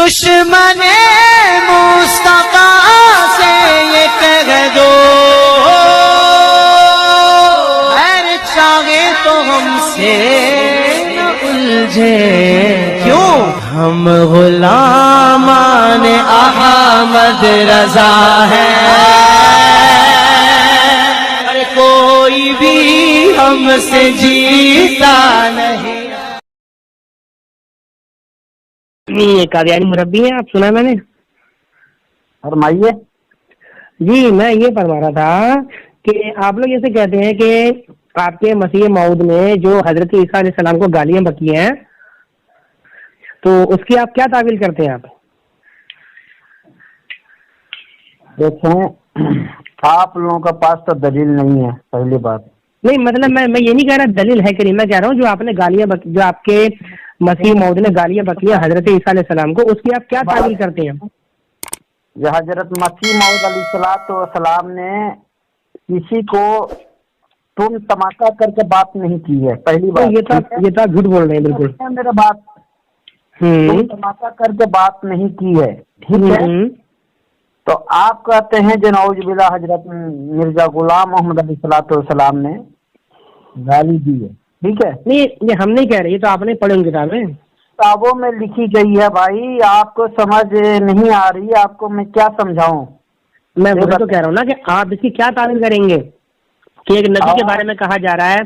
دشمن مصطفیٰ سے یہ کہہ دو خیر چاہے تو ہم سے نہ الجھے، کیوں ہم غلامان احمد رضا ہیں، کوئی بھی ہم سے جیتا نہیں۔ یہ قادیانی مربی ہیں، آپ سنا میں نے؟ فرمائیے۔ جی میں یہ فرما رہا تھا کہ آپ لوگ ایسے کہتے ہیں کہ آپ کے مسیح موعود میں جو حضرت عیسیٰ علیہ السلام کو گالیاں بکی ہیں، تو اس کی آپ کیا تعویل کرتے ہیں؟ آپ دیکھیں، آپ لوگوں کے پاس تو دلیل نہیں ہے، پہلی بات۔ نہیں مطلب میں یہ نہیں کہہ رہا دلیل ہے کہ نہیں، میں کہہ رہا ہوں جو آپ نے گالیاں جو آپ کے مسیح موعود نے گالیاں بکی ہیں حضرت عیسیٰ علیہ السلام کو، اس کی آپ کیا تعویل کرتے ہیں؟ یہ حضرت مسیح موعود علیہ السلام نے کسی کو تم تماشا کر کے بات نہیں کی ہے، پہلی بات۔ یہ تو آپ جھوٹ بول رہے ہیں، بالکل میرے بات، تم تماشا کر کے بات نہیں کی ہے، ٹھیک ہے؟ تو آپ کہتے ہیں جو نعوذ باللہ حضرت مرزا غلام محمد علیہ السلام نے گالی دی ہے، ٹھیک ہے؟ نہیں یہ ہم نہیں کہہ رہے، یہ تو آپ نے پڑھی ان کتابیں، کتابوں میں لکھی گئی ہے بھائی، آپ کو سمجھ نہیں آ رہی، آپ کو میں کیا سمجھاؤں؟ میں وہی تو کہہ رہا ہوں نا کہ آپ اس کی کیا تعویل کریں گے کہ ایک نبی کے بارے میں کہا جا رہا ہے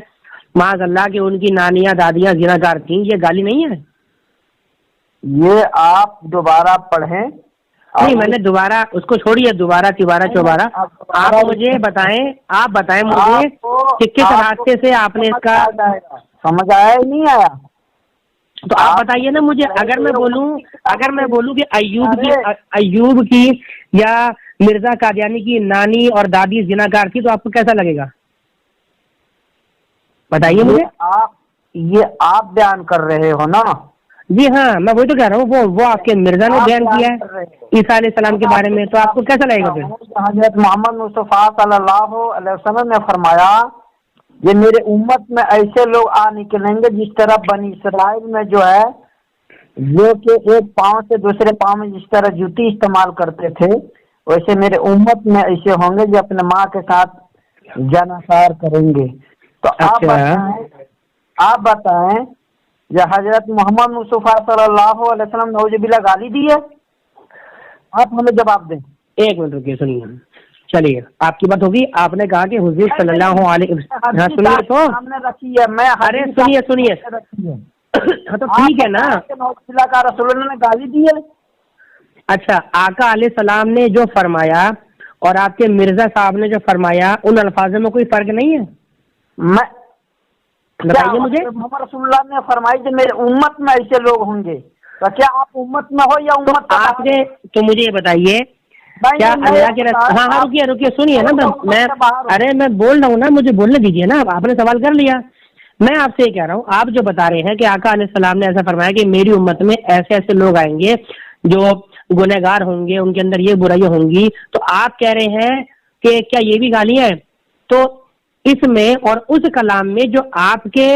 معاذ اللہ کہ ان کی نانیاں دادیاں زناکار تھیں، یہ گالی نہیں ہے؟ یہ آپ دوبارہ پڑھیں۔ نہیں میں نے دوبارہ اس کو چھوڑیے، دوبارہ تیبارہ چوبارہ آپ مجھے بتائیں مجھے کہ کس راستے سے آپ نے اس کا سمجھ آیا ہی نہیں آیا؟ تو آپ بتائیے نا مجھے، اگر میں بولوں کہ ایوب کی یا مرزا قادیانی کی نانی اور دادی زناکار تھی تو آپ کو کیسا لگے گا؟ بتائیے مجھے۔ یہ آپ بیان کر رہے ہو نا؟ جی ہاں میں وہی تو کہہ رہا ہوں، وہ آپ کے مرزا نے بیان کیا ہے عیسیٰ علیہ السلام کے بارے میں، تو آپ کو کیسا لگے گا پھر؟ حضرت محمد مصطفیٰ صلی اللہ علیہ وسلم نے فرمایا یہ میرے امت میں ایسے لوگ آ نکلیں گے جس طرح بنی اسرائیل میں جو ہے جو کہ ایک پاؤں سے دوسرے پاؤں میں جس طرح جوتی استعمال کرتے تھے، ویسے میرے امت میں ایسے ہوں گے جو اپنے ماں کے ساتھ جناثار کریں گے۔ تو آپ بتائیں یا حضرت محمد مصطفیٰ صلی اللہ علیہ وسلم نعوذ باللہ گالی دی ہے؟ آپ ہمیں جواب دیں۔ ایک منٹ رکیے، سنیے، چلیے آپ کی بات ہوگی، آپ نے کہا کہ حضور صلی اللہ علیہ وسلم، سنیے تو، ارے سنیے ہاں تو ٹھیک ہے نا، کا رسول اللہ نے گالی دی ہے۔ اچھا آقا علیہ السلام نے جو فرمایا اور آپ کے مرزا صاحب نے جو فرمایا ان الفاظوں میں کوئی فرق نہیں ہے؟ بتائیے مجھے۔ محمد رسول اللہ نے فرمائی کہ میرے امت میں ایسے لوگ ہوں گے، تو کیا آپ امت میں ہو یا امت آپ نے؟ تو مجھے یہ بتائیے کیا اللہ کے ہاں رکیے سنیے نا، میں بول رہا ہوں نا، مجھے بولنے دیجیے نا، آپ نے سوال کر لیا، میں آپ سے یہ کہہ رہا ہوں، آپ جو بتا رہے ہیں کہ آقا علیہ السلام نے ایسا فرمایا کہ میری امت میں ایسے ایسے لوگ آئیں گے جو گنہگار ہوں گے، ان کے اندر یہ برائیاں ہوں گی، تو آپ کہہ رہے ہیں کہ کیا یہ بھی گالیاں ہیں؟ تو اس میں اور اس کلام میں جو آپ کے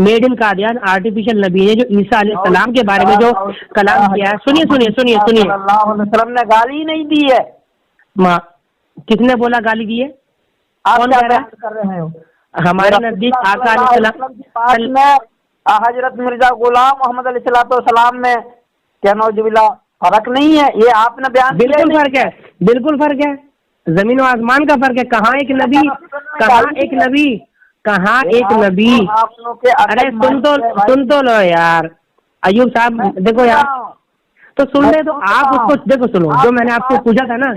میڈ ان قادیان آرٹیفیشل نبی نے جو عیسیٰ علیہ السلام کے بارے میں جو کلام کیا ہے، سنیے اللہ علیہ وسلم نے گالی نہیں دی ہے۔ کس نے بولا گالی دی ہے؟ کون کر رہے ہو؟ ہمارے نزدیک آقا علیہ السلام میں حضرت مرزا غلام محمد علیہ السلام میں کیا نعوذ باللہ فرق نہیں ہے؟ یہ آپ نے بیان کیا۔ بالکل فرق ہے، بالکل فرق ہے، زمین و آسمان کا فرق ہے۔ کہاں ایک نبی ارے سن تو لو یار ایوب صاحب، دیکھو یار تو سن لے، تو آپ اس کو دیکھو، سنو جو میں نے آپ کو پوچھا تھا نا،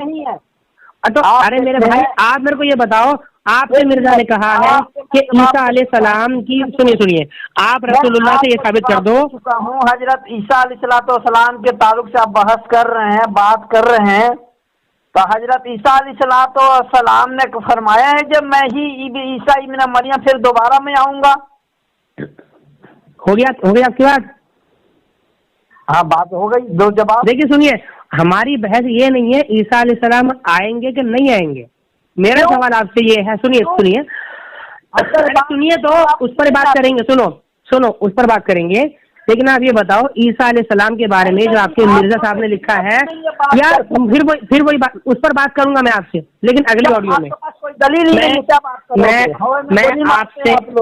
تو ارے میرے بھائی آپ میرے کو یہ بتاؤ، آپ سے مرزا نے کہا ہے کہ عیسیٰ علیہ السلام کی، سنیے آپ رسول اللہ سے یہ ثابت کر دو۔ حضرت عیسیٰ علیہ السلام کے تعلق سے آپ بحث کر رہے ہیں، بات کر رہے ہیں، تو حضرت عیسیٰ علیہ السلام نے فرمایا ہے جب میں ہی عیسیٰ ابن مریم پھر دوبارہ میں آؤں گا۔ ہو گیا آپ کی بات؟ ہاں بات ہو گئی، دو جواب۔ دیکھیے سنیے، ہماری بحث یہ نہیں ہے عیسیٰ علیہ السلام آئیں گے کہ نہیں آئیں گے، میرا سوال آپ سے یہ ہے، سنیے تو اس پر بات کریں گے، سنو اس پر بات کریں گے لیکن آپ یہ بتاؤ عیسیٰ علیہ السلام کے بارے میں جو آپ کے مرزا صاحب نے لکھا ہے یار، پھر وہی بات، اس پر بات کروں گا میں آپ سے، لیکن اگلی آڈیو میں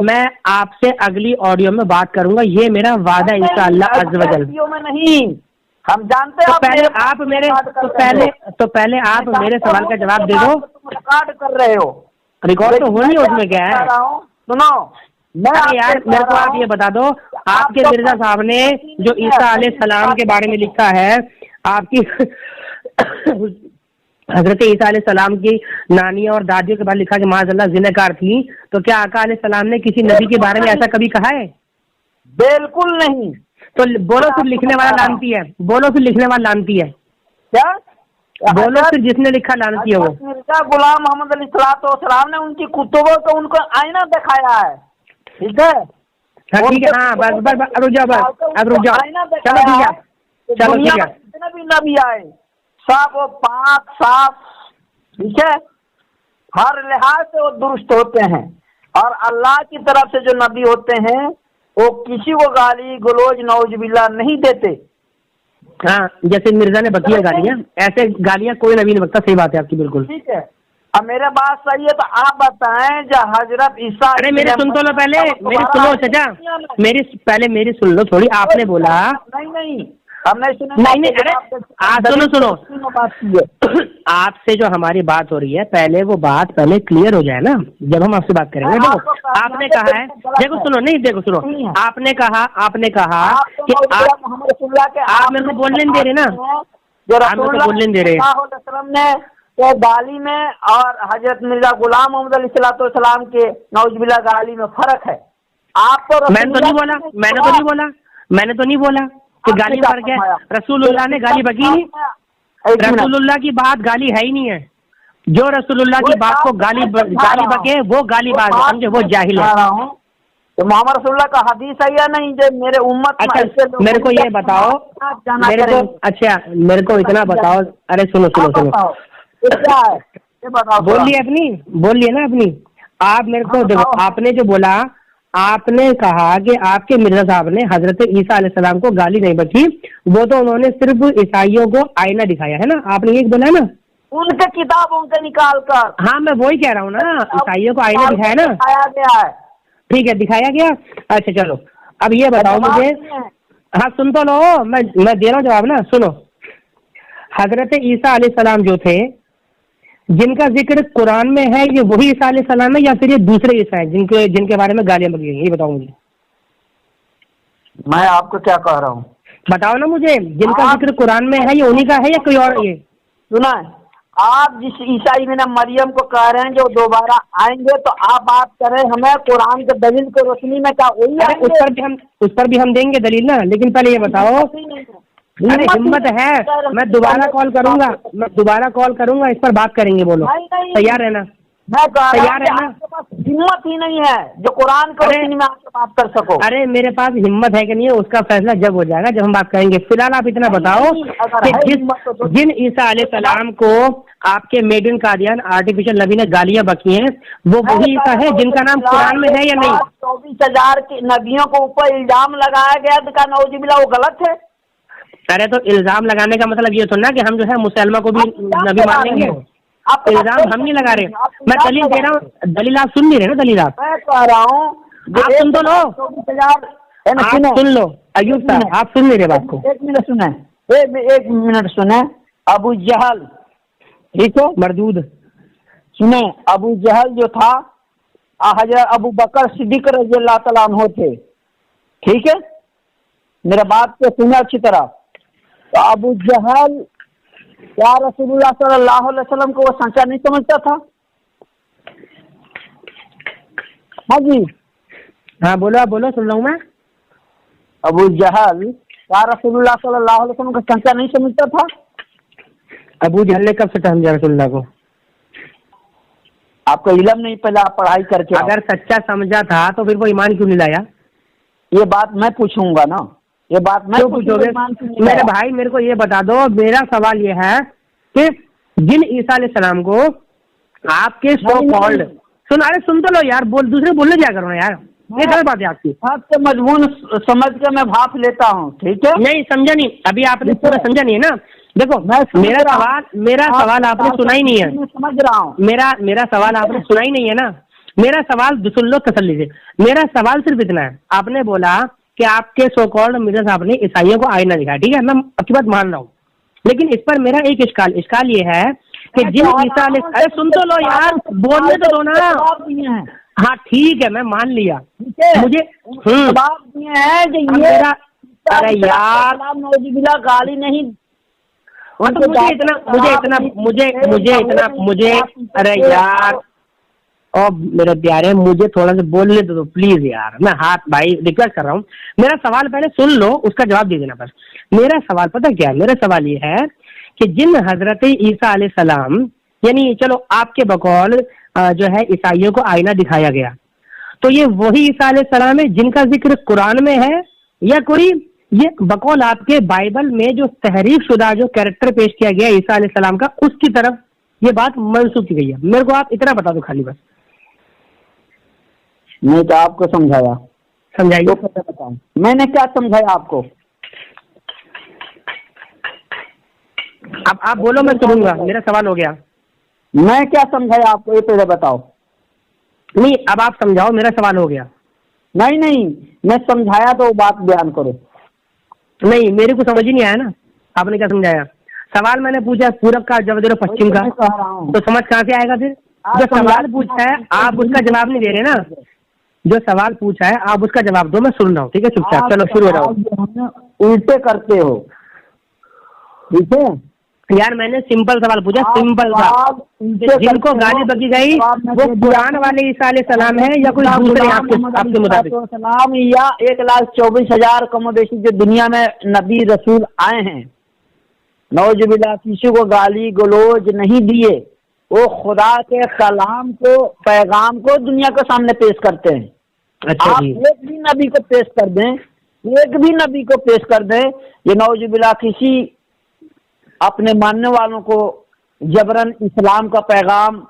میں آپ سے اگلی آڈیو میں بات کروں گا، یہ میرا وعدہ انشاءاللہ عز و جل۔ نہیں ہم جانتے ہیں پہلے آپ میرے سوال کا جواب دے دو۔ ریکارڈ کر رہے ہو، ریکارڈ تو ہونی ہے، اس میں کیا ہے؟ سنو یار میرے کو آپ یہ بتا دو، آپ کے مرزا صاحب نے جو عیسیٰ علیہ السلام کے بارے میں لکھا ہے، آپ کی حضرت عیسیٰ علیہ السلام کی نانی اور دادیوں کے بارے لکھا کہ معاذ اللہ زناکار تھی، تو کیا آقا علیہ السلام نے کسی نبی کے بارے میں ایسا کبھی کہا ہے؟ بالکل نہیں۔ تو بولو پھر لکھنے والا لانتی ہے، بولو پھر لکھنے والا لانتی ہے، کیا بولو پھر جس نے لکھا لانتی ہے وہ۔ مرزا غلام محمد علیہ السلام نے ان کی کتبوں کو ان کو آئینہ دکھایا ہے، ٹھیک ہے؟ ٹھیک ہے، ہاں بس رک جاؤ، اب رک جاؤ، چلو ٹھیک ہے، چلو ٹھیک ہے۔ جتنے بھی نبی آئے سب وہ پاک صاف، ٹھیک ہے، ہر لحاظ سے وہ درست ہوتے ہیں، اور اللہ کی طرف سے جو نبی ہوتے ہیں وہ کسی کو گالی گلوچ نعوذ باللہ نہیں دیتے۔ ہاں جیسے مرزا نے بکیاں گالیاں، ایسے گالیاں کوئی نبی نہیں بکتا، صحیح بات ہے آپ کی بالکل، ٹھیک ہے۔ اب میرے بات صحیح ہے تو آپ بتائیں جو حضرت عیسیٰ، ارے میری سن تو لو، پہلے میری سنو چچا، میری سن لو تھوڑی۔ آپ نے بولا نہیں ہم نے سنا نہیں، ارے سنو آپ سے جو ہماری بات ہو رہی ہے پہلے وہ بات پہلے کلیئر ہو جائے نا، جب ہم آپ سے بات کریں گے۔ دیکھو آپ نے کہا ہے، دیکھو سنو، نہیں دیکھو سنو، آپ نے کہا کہ محمد رسول اللہ کے آپ میرے کو بولنے نہیں دے رہے نا، جو آپ میرے کو بولنے نہیں دے رہے۔ رسول اللہ علیہ وسلم نے تو گالی میں اور حضرت مرزا غلام محمد علیہ السلام کے نعوذ باللہ گالی میں فرق ہے۔ آپ تو میں نے تو نہیں بولا کہ گالی میں فرق ہے۔ رسول اللہ نے گالی بکی نہیں، رسول اللہ کی بات گالی ہے ہی نہیں ہے۔ جو رسول اللہ کی بات کو گالی بکے وہ گالی باز ہے، سمجھے، وہ جاہل ہے۔ تو محمد رسول اللہ کا حدیث ہے یا نہیں جو میرے امت میں؟ اچھا میرے کو یہ بتاؤ، اچھا میرے کو اتنا بتاؤ، ارے سنو بولیے نا اپنی۔ آپ میرے کو دیکھو، آپ نے جو بولا، آپ نے کہا کہ آپ کے مرزا صاحب نے حضرت عیسیٰ علیہ السلام کو گالی نہیں بکی، وہ تو انہوں نے صرف عیسائیوں کو آئینہ دکھایا ہے نا، آپ نے یہ بولا نا، ان کے کتابوں کے نکال کر۔ ہاں میں وہی کہہ رہا ہوں نا، عیسائیوں کو آئینہ دکھایا نا، گیا ہے، ٹھیک ہے دکھایا گیا۔ اچھا چلو اب یہ بتاؤ مجھے، ہاں سن تو لو، میں دے رہا ہوں جواب نا، سنو۔ حضرت عیسیٰ علیہ السلام جو تھے، جن کا ذکر قرآن میں ہے، یہ وہی عیسیٰ علیہ السلام ہے یا پھر یہ دوسرے عیسیٰ ہیں جن کے بارے میں گالیاں بکی گئی، یہ بتاؤ مجھے۔ میں آپ کو کیا کہہ رہا ہوں، بتاؤ نا مجھے، جن کا ذکر قرآن میں ہے یہ انہی کا ہے یا کوئی اور؟ یہ سنا ہے، آپ جس عیسائی میں مریم کو کہہ رہے ہیں جو دوبارہ آئیں گے، تو آپ بات کریں ہمیں قرآن کے دلیل کی روشنی میں کیا وہی آئیں گے؟ اس پر بھی ہم دیں گے دلیل نا، لیکن پہلے یہ بتاؤ، ارے ہمت ہے، میں دوبارہ کال کروں گا، اس پر بات کریں گے، بولو تیار ہے نا؟ میں تیار ہے نا؟ ہمت ہی نہیں ہے جو قرآن کے روشنی میں آپ سے بات کر سکو۔ ارے میرے پاس ہمت ہے کہ نہیں ہے، اس کا فیصلہ جب ہو جائے گا، جب ہم بات کریں گے۔ فی الحال آپ اتنا بتاؤ کہ جن عیسیٰ علیہ السلام کو آپ کے میڈ ان قادیان آرٹیفیشل نبی نے گالیاں بکی ہیں، وہ وہی عیسیٰ ہے جن کا نام قرآن میں ہے یا نہیں؟ 24,000 کی نبیوں کے اوپر الزام لگایا گیا کا نعوذ باللہ، وہ غلط ہے؟ ارے تو الزام لگانے کا مطلب یہ تھوڑا کہ ہم جو ہے مسلمہ کو بھی نبی مان لیں گے، الزام ہم نہیں لگا رہے، میں دلیل دے رہا ہوں، دلیل آپ سن نہیں رہے نا، دلیل آپ میں کہہ رہا ہوں آپ سن تو لو، آپ سن لو ایوب صاحب، آپ سن نہیں رہے بات کو، ایک منٹ سنیں۔ ابو جہل، ٹھیک ہو مردود، سنیں، ابو جہل جو تھا حضرت ابو بکر صدیق رضی اللہ تعالیٰ عنہ تھے، ٹھیک ہے، میرا بات کو سنیں اچھی طرح۔ تو ابو جہل کیا رسول اللہ صلی اللہ علیہ وسلم کو وہ سچا نہیں سمجھتا تھا؟ ہاں جی، ہاں بولو سن رہا ہوں میں۔ ابو جہل کیا رسول اللہ صلی اللہ علیہ وسلم کو سچا نہیں سمجھتا تھا؟ ابو جہل نے کب سچا سمجھا رسول اللہ کو؟ آپ کو علم نہیں، پہلے آپ پڑھائی کر کے۔ اگر سچا سمجھا تھا تو پھر وہ ایمان کیوں نہیں لایا؟ یہ بات میں پوچھوں گا نا، یہ بات میں پوچھو گے میرے بھائی، میرے کو یہ بتا دو، میرا سوال یہ ہے کہ جن عیسیٰ علیہ السلام کو آپ کے سو کالڈ، ارے سن تو لو یار، دوسرے بولنے کیا کرو یار، یہ غلط بات ہے آپ کی. آپ سے مضمون سمجھ کے میں بھاپ لیتا ہوں, ٹھیک ہے. نہیں سمجھا نہیں, ابھی آپ نے پورا سمجھا نہیں ہے نا. دیکھو میرا سوال آپ نے سنا ہی نہیں ہے. میں سمجھ رہا ہوں. میرا سوال آپ نے سنا ہی نہیں ہے نا. میرا سوال سن لو تسلی سے. میرا سوال صرف اتنا ہے, آپ نے بولا کہ آپ کے سو کالڈ مرزا صاحب نے عیسائیوں کو آئینہ دکھایا, ٹھیک ہے, میں آپ کی بات مان رہا ہوں, لیکن اس پر میرا ایک اشکال یہ ہے کہ جن عیسیٰ علیہ, ارے سن تو لو یار, بولنے تو دو نا. ہاں ٹھیک ہے, میں مان لیا. مجھے ارے یار گالی نہیں, ارے یار اور میرے پیارے مجھے تھوڑا سا بولنے دو پلیز یار, میں ہاتھ بھائی ریکویسٹ کر رہا ہوں. میرا سوال پہلے سن لو, اس کا جواب دے دینا بس. میرا سوال پتہ کیا ہے, میرا سوال یہ ہے کہ جن حضرت عیسیٰ علیہ السلام, یعنی چلو آپ کے بقول جو ہے عیسائیوں کو آئینہ دکھایا گیا, تو یہ وہی عیسیٰ علیہ السلام ہے جن کا ذکر قرآن میں ہے, یا کوئی یہ بقول آپ کے بائبل میں جو تحریف شدہ جو کیریکٹر پیش کیا گیا عیسیٰ علیہ السلام کا, اس کی طرف یہ بات منسوخ کی گئی ہے؟ میرے کو آپ اتنا بتا دو خالی بس. نہیں تو آپ کو سمجھایا, سمجھائیے. بتاؤں میں نے کیا سمجھایا آپ کو؟ اب آپ بولو, میں سنوں گا. میرا سوال ہو گیا. میں کیا سمجھایا آپ کو, یہ پہلے بتاؤ. نہیں اب آپ سمجھاؤ, میرا سوال ہو گیا. نہیں میں سمجھایا تو بات بیان کرو. نہیں میرے کو سمجھ ہی نہیں آیا نا, آپ نے کیا سمجھایا. سوال میں نے پوچھا پورب کا جواب دے رہے پشچم کا, تو سمجھ کہاں سے آئے گا پھر؟ جو سوال پوچھا ہے آپ اس کا جواب نہیں دے رہے نا. جو سوال پوچھا ہے آپ اس کا جواب دو, میں سن رہا ہوں. ٹھیک ہے چپ چاپ, چلو شروع ہو جاؤ. الٹے کرتے ہو, ٹھیک ہے یار, میں نے سمپل سوال پوچھا, سمپل سا. جن کو گالی بکی گئی وہ قرآن والے عیسیٰ علیہ السلام ہے یا کوئی دوسرے آپ کے مطابق؟ سلام یا 1,24,000 کم و بیشی جو دنیا میں نبی رسول آئے ہیں, نعوذ باللہ کسی کو گالی گلوچ نہیں دیے. وہ خدا کے کلام کو, پیغام کو دنیا کے سامنے پیش کرتے ہیں. آپ ایک بھی نبی کو پیش کر دیں, ایک بھی نبی کو پیش کر دیں, یہ نعوذ باللہ کسی اپنے ماننے والوں کو جبرن اسلام کا پیغام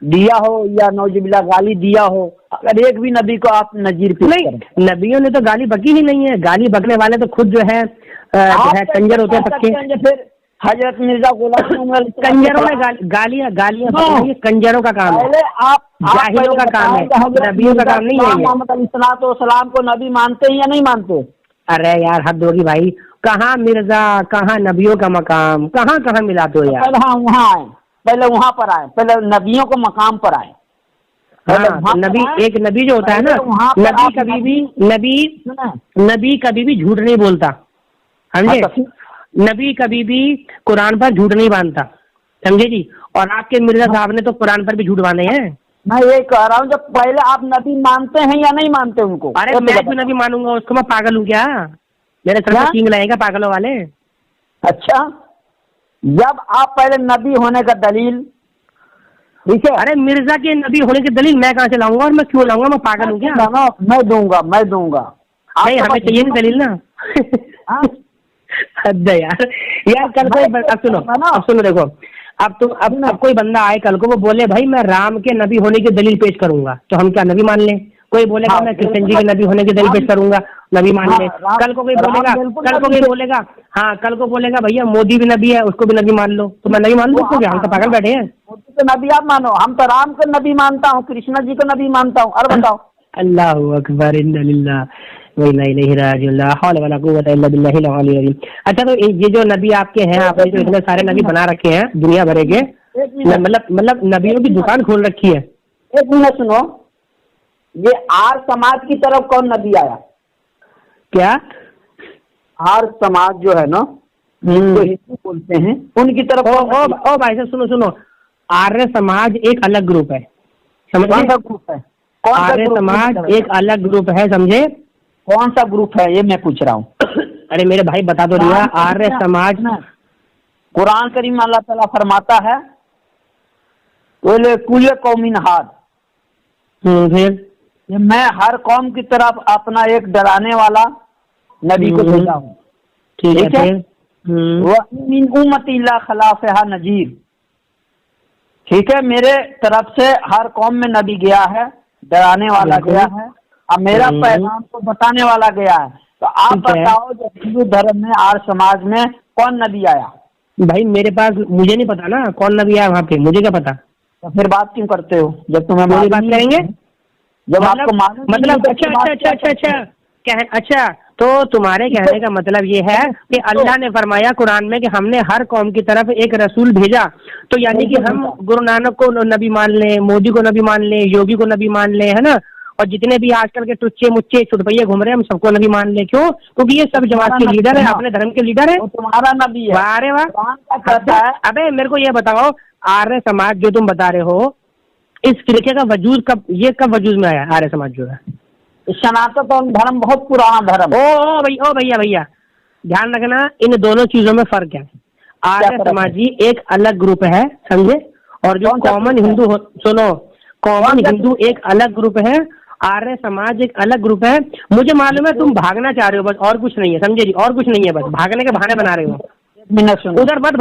دیا ہو یا نعوذ باللہ گالی دیا ہو, اگر ایک بھی نبی کو آپ نظیر پیش کریں. نبیوں نے تو گالی بکی ہی نہیں ہے. گالی بکنے والے تو خود جو ہے کنجر ہوتے ہیں پکے. پھر حضرت مرزا غلام کنجروں نے گالیاں کنجروں کا کام ہے, جاہلوں کا کام ہے, نبیوں کا کام نہیں ہے. محمد علیہ السلام کو نبی مانتے ہیں یا نہیں مانتے؟ ارے یار حد ہوگی بھائی, کہاں مرزا, کہاں نبیوں کا مقام, کہاں ملا تو یار. پہلے وہاں پر آئے, پہلے نبیوں کو مقام پر آئے. ہاں نبی, ایک نبی جو ہوتا ہے نا, نبی کبھی بھی جھوٹ نہیں بولتا, سمجھے. نبی کبھی بھی قرآن پر جھوٹ نہیں باندھتا, سمجھے جی. اور آپ کے مرزا صاحب نے تو قرآن پر بھی جھوٹ باندھے ہیں. میں یہ کہہ رہا ہوں جب پہلے آپ نبی مانتے ہیں یا نہیں مانتے ان کو؟ ارے میں کیوں نبی مانوں گا اس کو, میں پاگل ہوں کیا؟ میرے سر پر کینگ لگے گا پاگلوں والے. اچھا, جب آپ پہلے نبی ہونے کا دلیل, ٹھیک ہے, ارے مرزا کے نبی ہونے کی دلیل میں کہاں سے لاؤں گا, اور میں کیوں لاؤں گا, میں پاگل ہوں کیا؟ میں دوں گا نہیں, ہمیں چاہیے نہیں دلیل نا. یار کل اب سنو دیکھو, اب کوئی بندہ آئے کل کو, وہ بولے بھائی میں رام کے نبی ہونے کی دلیل پیش کروں گا, تو ہم کیا نبی مان لیں؟ کوئی بولے گا میں کرشن جی کے نبی ہونے کی دلیل پیش کروں گا, نبی مان لیں. کل کو کوئی بولے گا ہاں, کل کو بولے گا بھیا مودی بھی نبی ہے, اس کو بھی نبی مان لو, تو میں نبی مان لوں اس کو کیا؟ ہم تو پاگل بیٹھے ہیں. تو نبی آپ مانو, ہم تو رام کو نبی مانتا ہوں, کرشنا جی کو نبی مانتا ہوں. اور بتاؤ. اللہ اکبر, انا للہ و انا الیہ راجعون, لا حول ولا قوۃ الا باللہ العلی العظیم. اچھا تو یہ جو نبی آپ کے ہیں, آپ نے جو اتنے سارے نبی بنا رکھے ہیں دنیا بھر کے, مطلب نبیوں کی دکان کھول رکھی ہے. ایک منٹ سنو, یہ آر سماج کی طرف کون نبی آیا؟ کیا آر سماج جو ہے نا, جو ہندو بولتے ہیں, ان کی طرف او بھائی صاحب سنو, آریہ سماج ایک الگ گروپ ہے, کون سا گروپ ہے؟ آریہ سماج ایک الگ گروپ ہے, سمجھے. کون سا گروپ ہے یہ میں پوچھ رہا ہوں. ارے میرے بھائی بتا دو رہا, آریہ سماج, قرآن کریم اللہ تعالیٰ فرماتا ہے کل قوم ہاد, پھر میں ہر قوم کی طرف اپنا ایک ڈرانے والا نبی کو بھیجا ہوں. ٹھیک ہے, وَمِنْ أُمَّتِي لَا خَلَافَهَا نَذِيرٌ, ٹھیک ہے, میرے طرف سے ہر قوم میں نبی گیا ہے, ڈرانے والا گیا ہے, اب میرا پیغام کو بتانے والا گیا ہے، تو آپ بتاؤ جو ہندو دھرم میں آر سماج میں کون نبی آیا؟ بھائی میرے پاس مجھے نہیں پتا نا کون نبی آیا وہاں پہ، مجھے کیا پتا؟ تو پھر بات کیوں کرتے ہو جب تمہیں مجھے بات کریں گے جب آپ کو معلوم مطلب اچھا تو تمہارے کہنے کا مطلب یہ ہے کہ اللہ نے فرمایا قرآن میں کہ ہم نے ہر قوم کی طرف ایک رسول بھیجا، تو یعنی کہ ہم گرو نانک کو نبی مان لیں، مودی کو نبی مان لیں، یوگی کو نبی مان لیں، ہے نا، اور جتنے بھی آج کل کے ٹچے مچے چھٹپئیے گھوم رہے ہیں ہم سب کو نبی مان لیں، کیوں؟ کیونکہ یہ سب جماعت کے لیڈر ہیں، اپنے دھرم کے لیڈر ہیں، تمہارا نبی ہے۔ ارے واہ، ابے میرے کو یہ بتاؤ آریہ سماج جو تم بتا رہے ہو اس فرقے کا وجود کب وجود میں آیا؟ آریہ سماج جو ہے سناتن دھرم بہت پرانا دھرم ہے۔ او بھیا دھیان رکھنا، ان دونوں چیزوں میں فرق ہے۔ آریہ سماجی ایک الگ گروپ ہے، سمجھے، اور جو کامن ہندو سنو، کامن ہندو ایک الگ گروپ ہے، آریہ سماج ایک الگ گروپ ہے۔ مجھے معلوم ہے تم بھاگنا چاہ رہے ہو بس، اور کچھ نہیں ہے، سمجھے جی، اور کچھ نہیں ہے، بس بھاگنے کے بہانے بنا رہے ہو۔ ادھر مت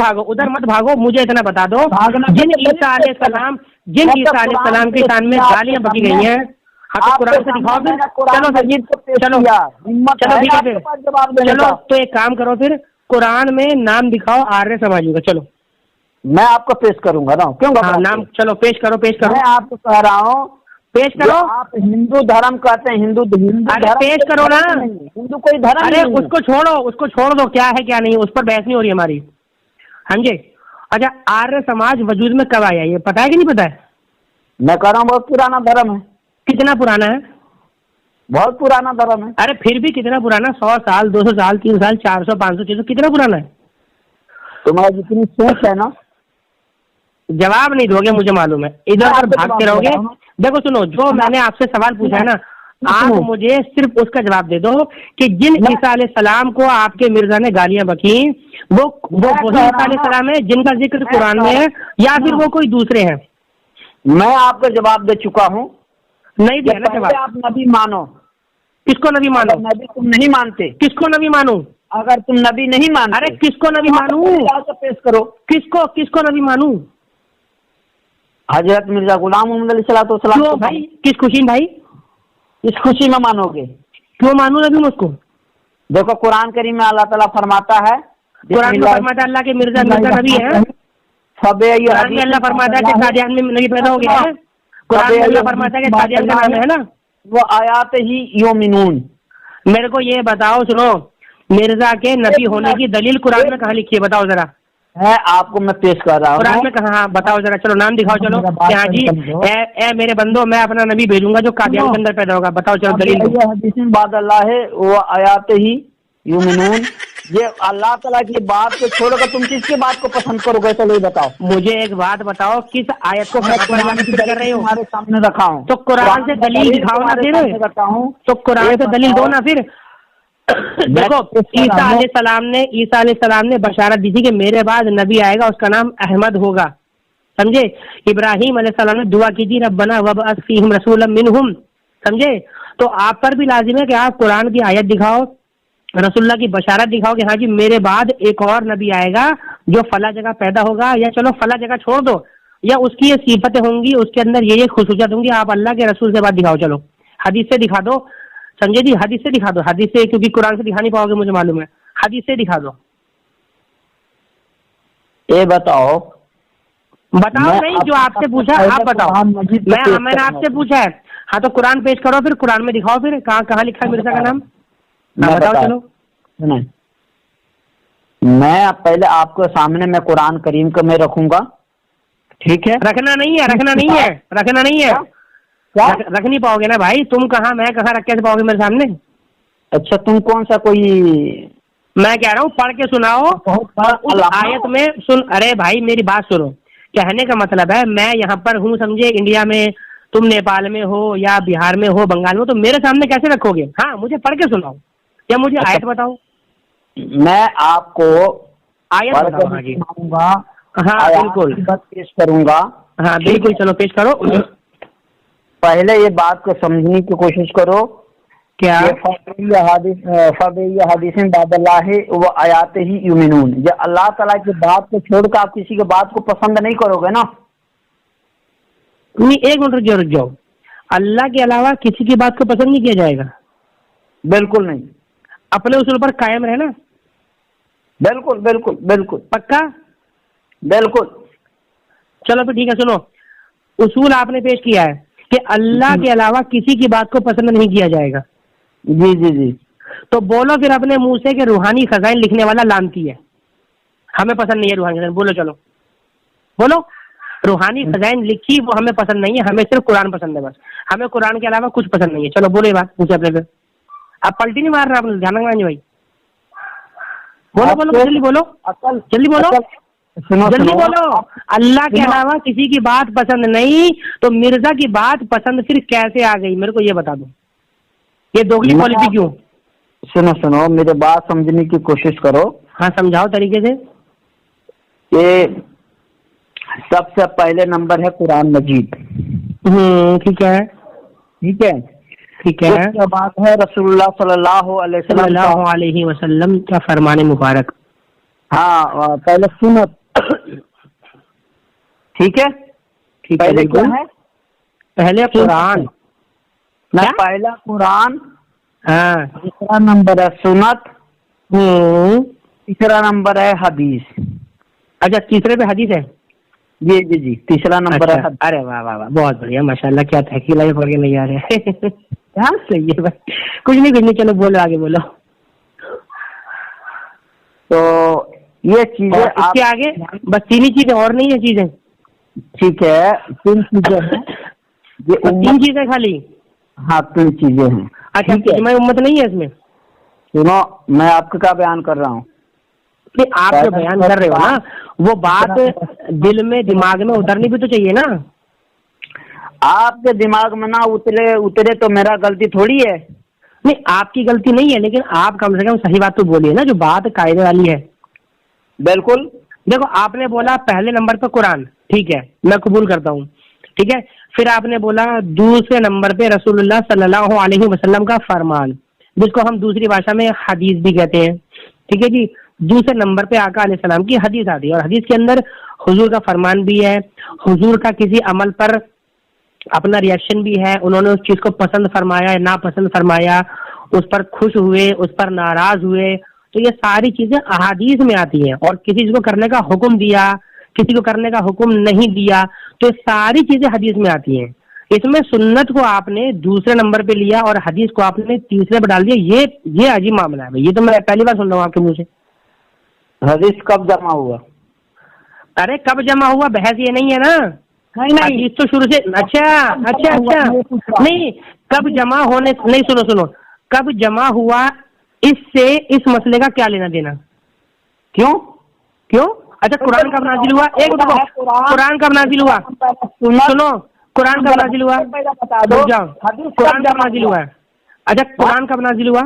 بھاگو، مجھے اتنا بتا دو، جن عیسیٰ علیہ السلام کی شان میں گالیاں بکی گئی ہیں، قرآن سے دکھاؤ پھر، چلو ٹھیک ہے پھر، چلو تو ایک کام کرو پھر، قرآن میں نام دکھاؤ آریہ سماجی کا، چلو میں آپ کو پیش کروں گا نا، کیوں نام، چلو پیش کرو۔ میں آپ کو کہہ رہا ہوں پیش کرو، آپ ہندو دھرم کہتے ہیں، ہندو پیش کرو نا، ہندو کوئی دھرم ارے اس کو چھوڑو دو، کیا ہے کیا نہیں، اس پر بحث نہیں ہو رہی ہماری، سمجھے؟ اچھا آریہ سماج وجود میں کب آیا یہ پتا ہے کہ نہیں پتا ہے؟ میں کہہ رہا ہوں بہت پرانا دھرم ہے۔ کتنا پرانا ہے؟ بہت پرانا دھرم ہے۔ ارے پھر بھی کتنا پرانا؟ 100 سال، 200 سال، 3 سال، 400، 500، 600، کتنا پرانا ہے؟ تمہاری جتنی سوچ ہے نا، جواب نہیں دو گے مجھے معلوم ہے، ادھر ادھر بھاگتے رہو گے۔ دیکھو سنو، جو میں نے آپ سے سوال پوچھا ہے نا، آپ مجھے صرف اس کا جواب دے دو کہ جن عیسیٰ علیہ السلام کو آپ کے مرزا نے گالیاں بکی وہ وہی عیسیٰ علیہ السلام ہے جن کا ذکر قرآن میں ہے، یا پھر وہ کوئی دوسرے ہیں؟ میں آپ کو جواب دے چکا ہوں۔ نہیں دیا نا جواب۔ آپ نبی مانو۔ کس کو نبی مانو؟ نبی تم نہیں مانتے۔ کس کو نبی مانوں؟ اگر تم نبی نہیں مانتے، ارے کس کو نبی مانوں؟ پیش کرو۔ کس کو نبی مانوں؟ حضرت مرزا غلام محمد علیہ السلام کو بھائی کس خوشی میں؟ بھائی اس خوشی میں مانو گے؟ کیوں مانوں نبی میں اس کو؟ دیکھو قرآن کریم میں اللہ تعالیٰ فرماتا ہے، قرآن میں فرماتا ہے اللہ کے مرزا نبی ہے، قرآن میں اللہ فرماتا ہے کہ قادیان میں نبی پیدا ہو گیا ہے، قرآن میں اللہ فرماتا ہے کہ قادیان کا نام ہے نا، وہ آیات ہی یومنون۔ میرے کو یہ بتاؤ، سنو، مرزا کے نبی ہونے کی دلیل قرآن میں کہاں لکھی ہے؟ بتاؤ ذرا۔ ہے آپ کو میں پیش کر رہا ہوں قرآن میں کہاں؟ بتاؤ ذرا، چلو نام دکھاؤ، چلو کہ ہاں جی اے میرے بندو میں اپنا نبی بھیجوں گا جو قادیان کے اندر پیدا ہوگا، بتاؤ چلو دلیل۔ حدیث بعد اللہ ہے وہ آیات ہی یومنون، یہ اللہ تعالیٰ کی بات کو چھوڑ کر تم کس کی بات کو پسند کرو گے؟ چلو یہ بتاؤ مجھے، ایک بات بتاؤ، کس آیت کو کر رہے ہو؟ تمہارے سامنے رکھا ہوں تو قرآن سے دلیل دکھاؤ نا پھر، تو قرآن سے دلیل دو نا پھر۔ دیکھو عیسیٰ علیہ السلام نے بشارت دی تھی کہ میرے بعد نبی آئے گا، اس کا نام احمد ہوگا، سمجھے؟ ابراہیم علیہ السلام نے دعا کی تھی ربنا وابعث فیہم رسولا منہم، سمجھے؟ تو آپ پر بھی لازم ہے کہ آپ قرآن کی آیت دکھاؤ، رسول اللہ کی بشارت دکھاؤ کہ ہاں جی میرے بعد ایک اور نبی آئے گا جو فلاں جگہ پیدا ہوگا، یا چلو فلاں جگہ چھوڑ دو، یا اس کی یہ صفتیں ہوں گی، اس کے اندر یہ خصوصیات ہوں گی، آپ اللہ کے رسول سے بات دکھاؤ، چلو حدیث سے دکھا دو، سمجھے جی؟ حدیث سے دکھا دو، حدیث سے، کیونکہ قرآن سے دکھا نہیں پاؤ گے مجھے معلوم ہے، حدیث سے دکھا دو۔ یہ بتاؤ نہیں، جو آپ سے پوچھا آپ بتاؤ، میں نے آپ سے پوچھا ہے، ہاں تو قرآن پیش کرو، پھر قرآن میں دکھاؤ، پھر کہاں لکھا ہے مرزا کا نام، بتاؤ چلو۔ میں پہلے آپ کے سامنے میں قرآن کریم کو میں رکھوں گا، ٹھیک ہے؟ رکھ نہیں پاؤ گے نا بھائی، تم کہاں میں کہاں رکھ کے پاؤ گے میرے سامنے؟ اچھا تم کون سا کوئی، میں کہہ رہا ہوں پڑھ کے سناؤ اس آیت میں سن، ارے بھائی میری بات سنو، کہنے کا مطلب ہے میں یہاں پر ہوں، سمجھے، انڈیا میں، تم نیپال میں ہو یا بہار میں ہو، بنگال میں، تو میرے سامنے کیسے رکھو گے؟ ہاں مجھے پڑھ کے سناؤ یا مجھے آیت بتاؤ، میں آپ کو آیت بتاؤں گا، ہاں بالکل پیش کروں گا، ہاں بالکل، چلو پیش کرو۔ پہلے یہ بات کو سمجھنے کی کوشش کرو، کیا حدیث بعد اللہ وہ آیات ہی یومنون، جب اللہ تعالیٰ کی بات کو چھوڑ کر آپ کسی کی بات کو پسند نہیں کرو گے نا۔ ایک منٹ رک جاؤ، اللہ کے علاوہ کسی کی بات کو پسند نہیں کیا جائے گا؟ بالکل نہیں. اپنے اصول پر قائم رہنا. بالکل بالکل بالکل پکا؟ بالکل. چلو پھر ٹھیک ہے، سنو، اصول آپ نے پیش کیا ہے کہ اللہ کے علاوہ کسی کی بات کو پسند نہیں کیا جائے گا. جی جی جی. تو بولو پھر اپنے منہ سے کہ روحانی خزائن لکھنے والا لعنتی ہے، ہمیں پسند نہیں ہے روحانی خزائن. بولو، چلو بولو. روحانی خزائن لکھی وہ ہمیں پسند نہیں ہے، ہمیں صرف قرآن پسند ہے، بس ہمیں قرآن کے علاوہ کچھ پسند نہیں ہے. چلو بولو یہ بات مجھے اپنے پہ. آپ پلٹی نہیں مار رہے، آپ دھیان رکھنا بھائی. بولو بولو جلدی بولو، جلدی بولو جلدی بولو. اللہ کے علاوہ کسی کی بات پسند نہیں تو مرزا کی بات پسند پھر کیسے آ گئی؟ میرے کو یہ بتا دو، یہ دوگلی پالیسی کیوں؟ سنو سنو، میرے بات سمجھنے کی کوشش کرو. ہاں سمجھاؤ طریقے سے. یہ سب سے پہلے نمبر ہے قرآن مجید. ٹھیک ہے ٹھیک ہے ٹھیک ہے. اس کے بعد ہے رسول اللہ صلی اللہ علیہ وسلم کا فرمان مبارک. ہاں پہلے سنت. ٹھیک ہے. پہلے کیا ہے؟ پہلے قرآن. پہلا قرآن، ہاں. دوسرا نمبر ہے سنت، تیسرا نمبر ہے حدیث. اچھا تیسرے پہ حدیث ہے؟ جی جی جی تیسرا نمبر ہے حدیث. ارے واہ واہ واہ، بہت بڑھیا ماشاء اللہ. کیا تحقیق ہے، پڑھ کے نہیں آ رہے. ہاں صحیح ہے بھائی. کچھ نہیں چلو بولو آگے بولو. تو یہ چیزیں اس کے آگے بس تین ہی چیزیں، اور نہیں ہے چیزیں؟ ٹھیک ہے، تین چیزیں ہیں. تین چیزیں خالی؟ ہاں تین چیزیں ہیں. اچھا اجماع امت نہیں ہے اس میں؟ سنو، میں آپ کا کیا بیان کر رہا ہوں. آپ جو بیان کر رہے ہو نا وہ بات دل میں دماغ میں اترنی بھی تو چاہیے نا. آپ کے دماغ میں نہ اترے تو میرا غلطی تھوڑی ہے. نہیں آپ کی غلطی نہیں ہے، لیکن آپ کم سے کم صحیح بات تو بولیے نا، جو بات قاعدے والی ہے. بالکل. دیکھو آپ نے بولا پہلے نمبر پہ قرآن، ٹھیک ہے میں قبول کرتا ہوں، ٹھیک ہے. پھر آپ نے بولا دوسرے نمبر پہ رسول اللہ صلی اللہ علیہ وسلم کا فرمان، جس کو ہم دوسری بھاشا میں حدیث بھی کہتے ہیں، ٹھیک ہے جی. دوسرے نمبر پہ آقا علیہ السلام کی حدیث آتی ہے، اور حدیث کے اندر حضور کا فرمان بھی ہے، حضور کا کسی عمل پر اپنا ریئیکشن بھی ہے، انہوں نے اس چیز کو پسند فرمایا یا ناپسند فرمایا، اس پر خوش ہوئے، اس پر ناراض ہوئے. تو یہ ساری چیزیں احادیث میں آتی ہیں. اور کسی چیز کو کرنے کا حکم دیا، کسی کو کرنے کا حکم نہیں دیا، تو ساری چیزیں حدیث میں آتی ہیں. اس میں سنت کو آپ نے دوسرے نمبر پہ لیا اور حدیث کو آپ نے تیسرے پہ ڈال دیا. یہ عجیب معاملہ ہے بھائی، یہ تو میں پہلی بار سن رہا ہوں آپ کے منہ سے. حدیث کب جمع ہوا؟ ارے کب جمع ہوا بحث یہ نہیں ہے نا. نہیں تو شروع سے اچھا نہیں، کب جمع ہونے نہیں، سنو کب جمع ہوا اس سے اس مسئلے کا کیا لینا دینا؟ کیوں؟ اچھا قرآن کب نازل ہوا؟ ایک قرآن کب نازل ہوا؟ سنو قرآن کب نازل ہوا؟ قرآن کب نازل ہوا ہے؟ اچھا قرآن کب نازل ہوا؟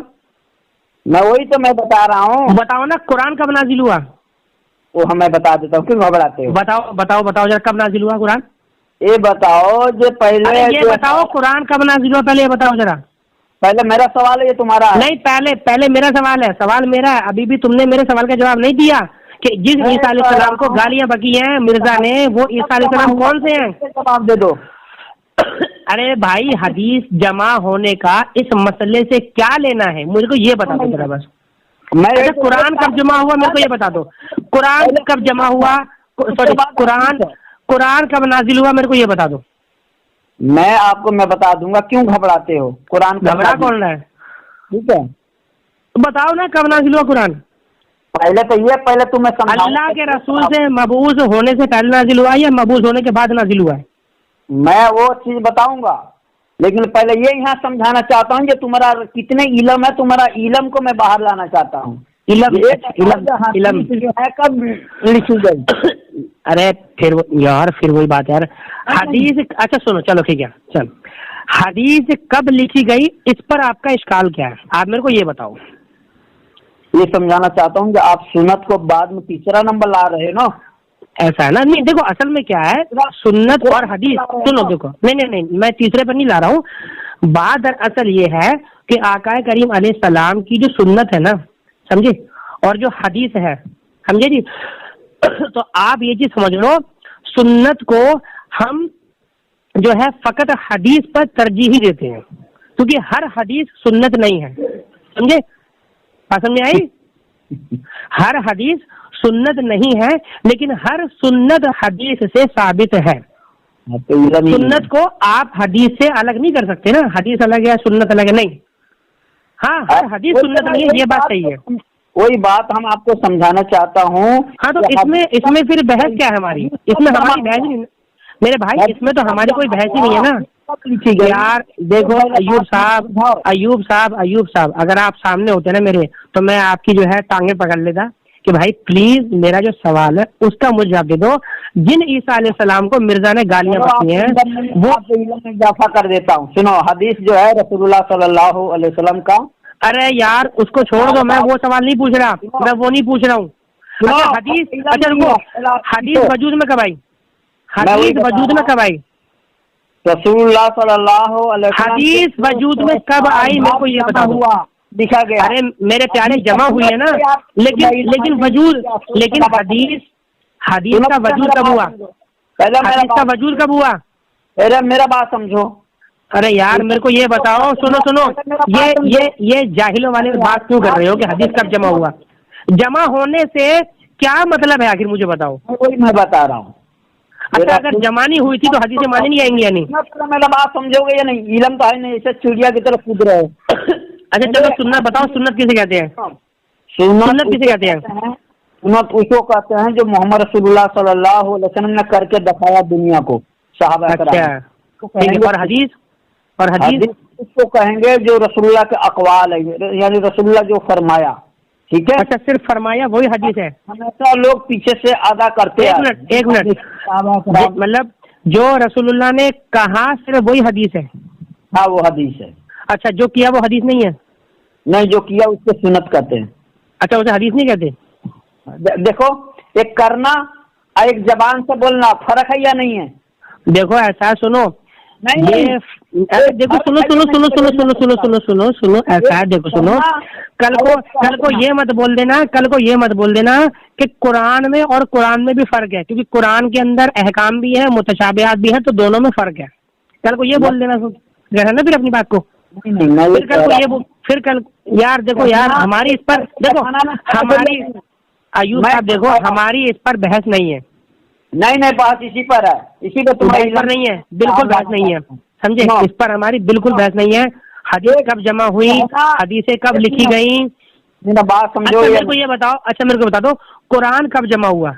میں وہی تو میں بتا رہا ہوں. بتاؤ نا قرآن کب نازل ہوا؟ وہ ہمیں بتا دیتا ہوں، کیوں گھبراتے ہو؟ بتاؤ ذرا کب نازل ہوا قرآن؟ یہ بتاؤ جو پہلے، یہ بتاؤ قرآن کب نازل ہوا، پہلے یہ بتاؤ ذرا. پہلے میرا سوال ہے یہ تمہارا؟ نہیں پہلے میرا سوال ہے. سوال میرا ہے. ابھی بھی تم نے میرے سوال کا جواب نہیں دیا کہ جس عیسیٰ علیہ السلام کو گالیاں بکی ہیں مرزا نے، وہ عیسیٰ علیہ السلام کون سے ہیں؟ جواب دے دو. ارے بھائی حدیث جمع ہونے کا اس مسئلے سے کیا لینا ہے مجھے کو یہ بتا دو ذرا بس. قرآن کب جمع ہوا میرے کو یہ بتا دو. قرآن کب جمع ہوا، سوری قرآن کب نازل ہوا میرے کو یہ بتا دو. میں آپ کو میں بتا دوں گا، کیوں گھبراتے ہو؟ قرآن گھبرا کون رہا ہے؟ ٹھیک ہے بتاؤ نا کب نازل ہوا قرآن. پہلے تو یہ پہلے تمہیں سمجھاؤں. اللہ کے رسول سے مبعوث ہونے سے پہلے نازل ہوا یا مبعوث ہونے کے بعد نازل ہوا ہے؟ میں وہ چیز بتاؤں گا، لیکن پہلے یہ یہاں سمجھانا چاہتا ہوں کہ تمہارا کتنے علم ہے، تمہارا علم کو میں باہر لانا چاہتا ہوں. علم جو ہے کب لکھی گئی؟ ارے پھر وہی بات یار. حدیث اچھا سنو، چلو ٹھیک ہے چل. حدیث کب لکھی گئی اس پر آپ کا اشکال کیا ہے؟ آپ میرے کو یہ بتاؤ. یہ سمجھانا چاہتا ہوں کہ آپ سنت کو بعد میں تیسرا نمبر لا رہے ہیں نا. ایسا ہے نا. نہیں دیکھو اصل میں کیا ہے، سنت اور حدیث سنو. دیکھو نہیں میں تیسرے پر نہیں لا رہا ہوں. بات دراصل یہ ہے کہ آقا کریم علیہ السلام کی جو سنت ہے نا، سمجھے، اور جو حدیث ہے، سمجھے جی. تو آپ یہ چیز سمجھ لو، سنت کو ہم جو ہے فقط حدیث پر ترجیح ہی دیتے ہیں، کیونکہ ہر حدیث سنت نہیں ہے، سمجھے؟ بات سمجھ آئی؟ ہر حدیث سنت نہیں ہے، لیکن ہر سنت حدیث سے ثابت ہے۔ سنت کو آپ حدیث سے الگ نہیں کر سکتے نا، حدیث الگ ہے سنت الگ ہے، نہیں۔ ہاں ہر حدیث سنت نہیں ہے، یہ بات صحیح ہے۔ وہی بات ہم آپ کو سمجھانا چاہتا ہوں۔ ہاں تو اس میں پھر بحث کیا ہے ہماری؟ اس میں ہماری بحث نہیں میرے بھائی، اس میں تو ہماری کوئی بحث ہی نہیں ہے نا یار۔ دیکھو ایوب صاحب اگر آپ سامنے ہوتے نا میرے، تو میں آپ کی جو ہے ٹانگیں پکڑ لیتا کہ بھائی پلیز میرا جو سوال ہے اس کا مجھے جواب دے دو۔ جن عیسیٰ علیہ السلام کو مرزا نے گالیاں بکی ہیں وہ اضافہ کر دیتا ہوں، سنو حدیث جو ہے رسول اللہ صلی اللہ علیہ وسلم کا۔ ارے یار اس کو چھوڑ دو، میں وہ سوال نہیں پوچھ رہا، میں وہ نہیں پوچھ رہا ہوں۔ حدیث وجود میں کب آئی؟ حدیث وجود میں کب آئی؟ رسول اللہ صلی اللہ علیہ وسلم حدیث وجود میں کب آئی میرے کو یہ بتا دو۔ لکھا گیا۔ ارے میرے پیارے جمع ہوئی ہے نا، لیکن وجود، لیکن حدیث کا وجود کب ہوا؟ حدیث کا وجود کب ہوا؟ میرا بات سمجھو۔ ارے یار میرے کو یہ بتاؤ، سنو یہ جاہلوں والے بات کیوں کر رہے ہو کہ حدیث کب جمع ہوا؟ جمع ہونے سے کیا مطلب ہے آخر مجھے بتاؤ۔ وہی میں بتا رہا ہوں۔ اچھا اگر جمع نہیں ہوئی تھی تو حدیث مانی نہیں آئیں گی یا نہیں؟ میرا بات سمجھو گے یا نہیں؟ علم تو ہے نہیں، ایسے چڑیا کی طرف کود رہے۔ اچھا چلو سنت بتاؤ، سنت کسے کہتے ہیں؟ سنت کسے کہتے ہیں؟ سنت اس کو کہتے ہیں جو محمد رسول اللہ صلی اللہ علیہ وسلم نے کر کے دکھایا دنیا کو، صحابہ کرام۔ اچھا اور حدیث؟ اور حدیث اس کو کہیں گے جو رسول اللہ کے اقوال ہے، یعنی رسول اللہ جو فرمایا، ٹھیک ہے؟ اچھا صرف فرمایا وہی حدیث ہے؟ ہمیشہ لوگ پیچھے سے ادا کرتے ہیں۔ ایک منٹ مطلب جو رسول اللہ نے کہا صرف وہی حدیث ہے؟ ہاں وہ حدیث ہے۔ اچھا جو کیا وہ حدیث نہیں ہے؟ نہیں، جو کیا اس کو سنت کہتے ہیں۔ اچھا اسے حدیث نہیں کہتے؟ دیکھو ایک کرنا ایک زبان سے بولنا فرق ہے یا نہیں ہے؟ دیکھو ایسا سنو، دیکھو سنو ایسا ہے، دیکھو سنو، کل کو یہ مت بول دینا کہ قرآن میں اور قرآن میں بھی فرق ہے، کیونکہ قرآن کے اندر احکام بھی ہے متشابہات بھی ہے، تو دونوں میں فرق ہے۔ کل کو یہ بول دینا نا پھر اپنی بات کو، پھر کل یار دیکھو یار ہماری اس پر دیکھو، ہماری ایوب صاحب دیکھو ہماری اس پر بحث نہیں ہے۔ نہیں بات اسی پر ہے، اسی پر تمہاری پر نہیں ہے، بالکل بحث نہیں ہے، سمجھے؟ اس پر ہماری بالکل بحث نہیں ہے۔ حدیث کب جمع ہوئی، حدیثیں کب لکھی گئیں، بات سمجھو۔ میرے کو یہ بتاؤ، اچھا میرے کو بتا دو قرآن کب جمع ہوا؟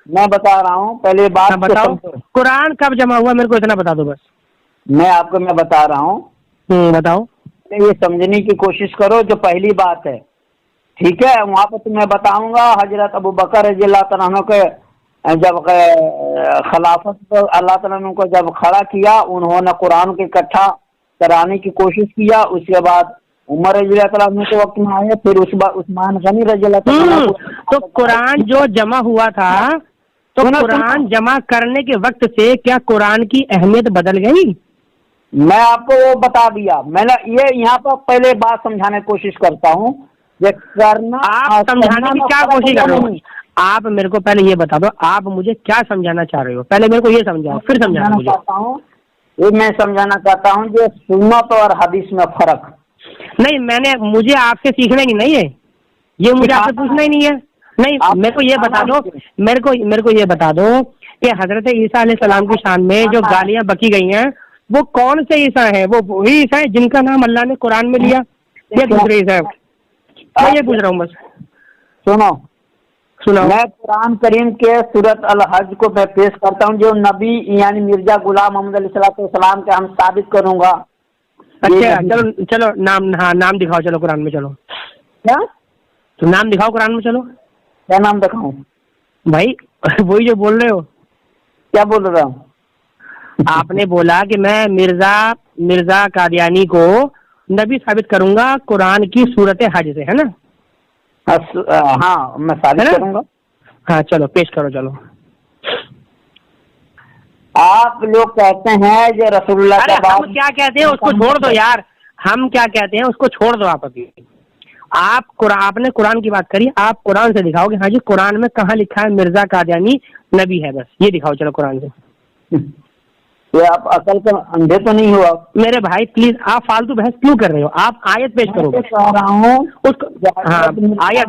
میں بتا رہا ہوں پہلے بات بتاؤ، قرآن کب جمع ہوا میرے کو اتنا بتا دو بس۔ میں آپ کو میں بتا رہا ہوں، بتاؤ۔ یہ سمجھنے کی کوشش کرو جو پہلی بات ہے، ٹھیک ہے؟ وہاں پہ تمہیں بتاؤں گا حضرت ابو بکر رضی اللہ تعالیٰ عنہ کے جب خلافت اللہ تعالیٰ عنہ کو جب کھڑا کیا، انہوں نے قرآن کو اکٹھا کرانے کی کوشش کیا، اس کے بعد عمر رضی اللہ تعالیٰ عنہ کے وقت میں آئے، پھر اس بعد عثمان غنی رضی اللہ تعالیٰ عنہ۔ تو قرآن جو جمع ہوا تھا، تو قرآن جمع کرنے کے وقت سے کیا قرآن کی اہمیت بدل گئی؟ میں آپ کو وہ بتا دیا، میں نے یہ یہاں پر پہلے بات سمجھانے کی کوشش کرتا ہوں۔ یہ کرنا آپ سمجھانے کی کیا کوشش کر رہے ہو؟ آپ میرے کو پہلے یہ بتا دو آپ مجھے کیا سمجھانا چاہ رہے ہو، پہلے میرے کو یہ سمجھاؤ پھر سمجھانا چاہتا ہوں۔ یہ میں سمجھانا چاہتا ہوں جو سنت اور حدیث میں فرق نہیں، مجھے آپ سے سیکھنا ہی نہیں ہے، یہ مجھے آپ سے پوچھنا ہی نہیں ہے۔ نہیں میرے کو یہ بتا دو، میرے کو یہ بتا دو کہ حضرت عیسیٰ علیہ السلام کی شان میں جو گالیاں بکی گئی ہیں وہ کون سے عیسیٰ ہیں؟ وہ وہی عیسیٰ ہیں جن کا نام اللہ نے قرآن میں لیا یا دوسرے عیسیٰ؟ میں یہ پوچھ رہا ہوں بس۔ سنو، میں قرآن کریم کے سورۃ الحج کو میں پیش کرتا ہوں جو نبی یعنی مرزا غلام محمد علیہ السلام کے ہم ثابت کروں گا۔ اچھا چلو نام دکھاؤ، چلو قرآن میں چلو، کیا تو نام دکھاؤ قرآن میں، چلو کیا نام دکھاؤں بھائی؟ وہی جو بول رہے ہو۔ کیا بول رہا ہوں؟ آپ نے بولا کہ میں مرزا قادیانی کو نبی ثابت کروں گا قرآن کی سورت حج سے، ہے نا؟ ہاں میں ثابت کروں گا۔ ہاں چلو پیش کرو، چلو۔ آپ لوگ کہتے ہیں جو رسول اللہ کے بعد، ہم کیا کہتے ہیں اس کو چھوڑ دو یار، ہم کیا کہتے ہیں اس کو چھوڑ دو۔ آپ نے قرآن کی بات کری، آپ قرآن سے دکھاؤ کہ ہاں جی قرآن میں کہاں لکھا ہے مرزا قادیانی نبی ہے، بس یہ دکھاؤ چلو قرآن سے۔ یہ آپ عقل کا اندھے تو نہیں ہوا؟ میرے بھائی پلیز آپ فالتو بحث کیوں کر رہے ہو؟ آپ آیت پیش کرو. کہہ رہا ہوں اس کو ہاں آیت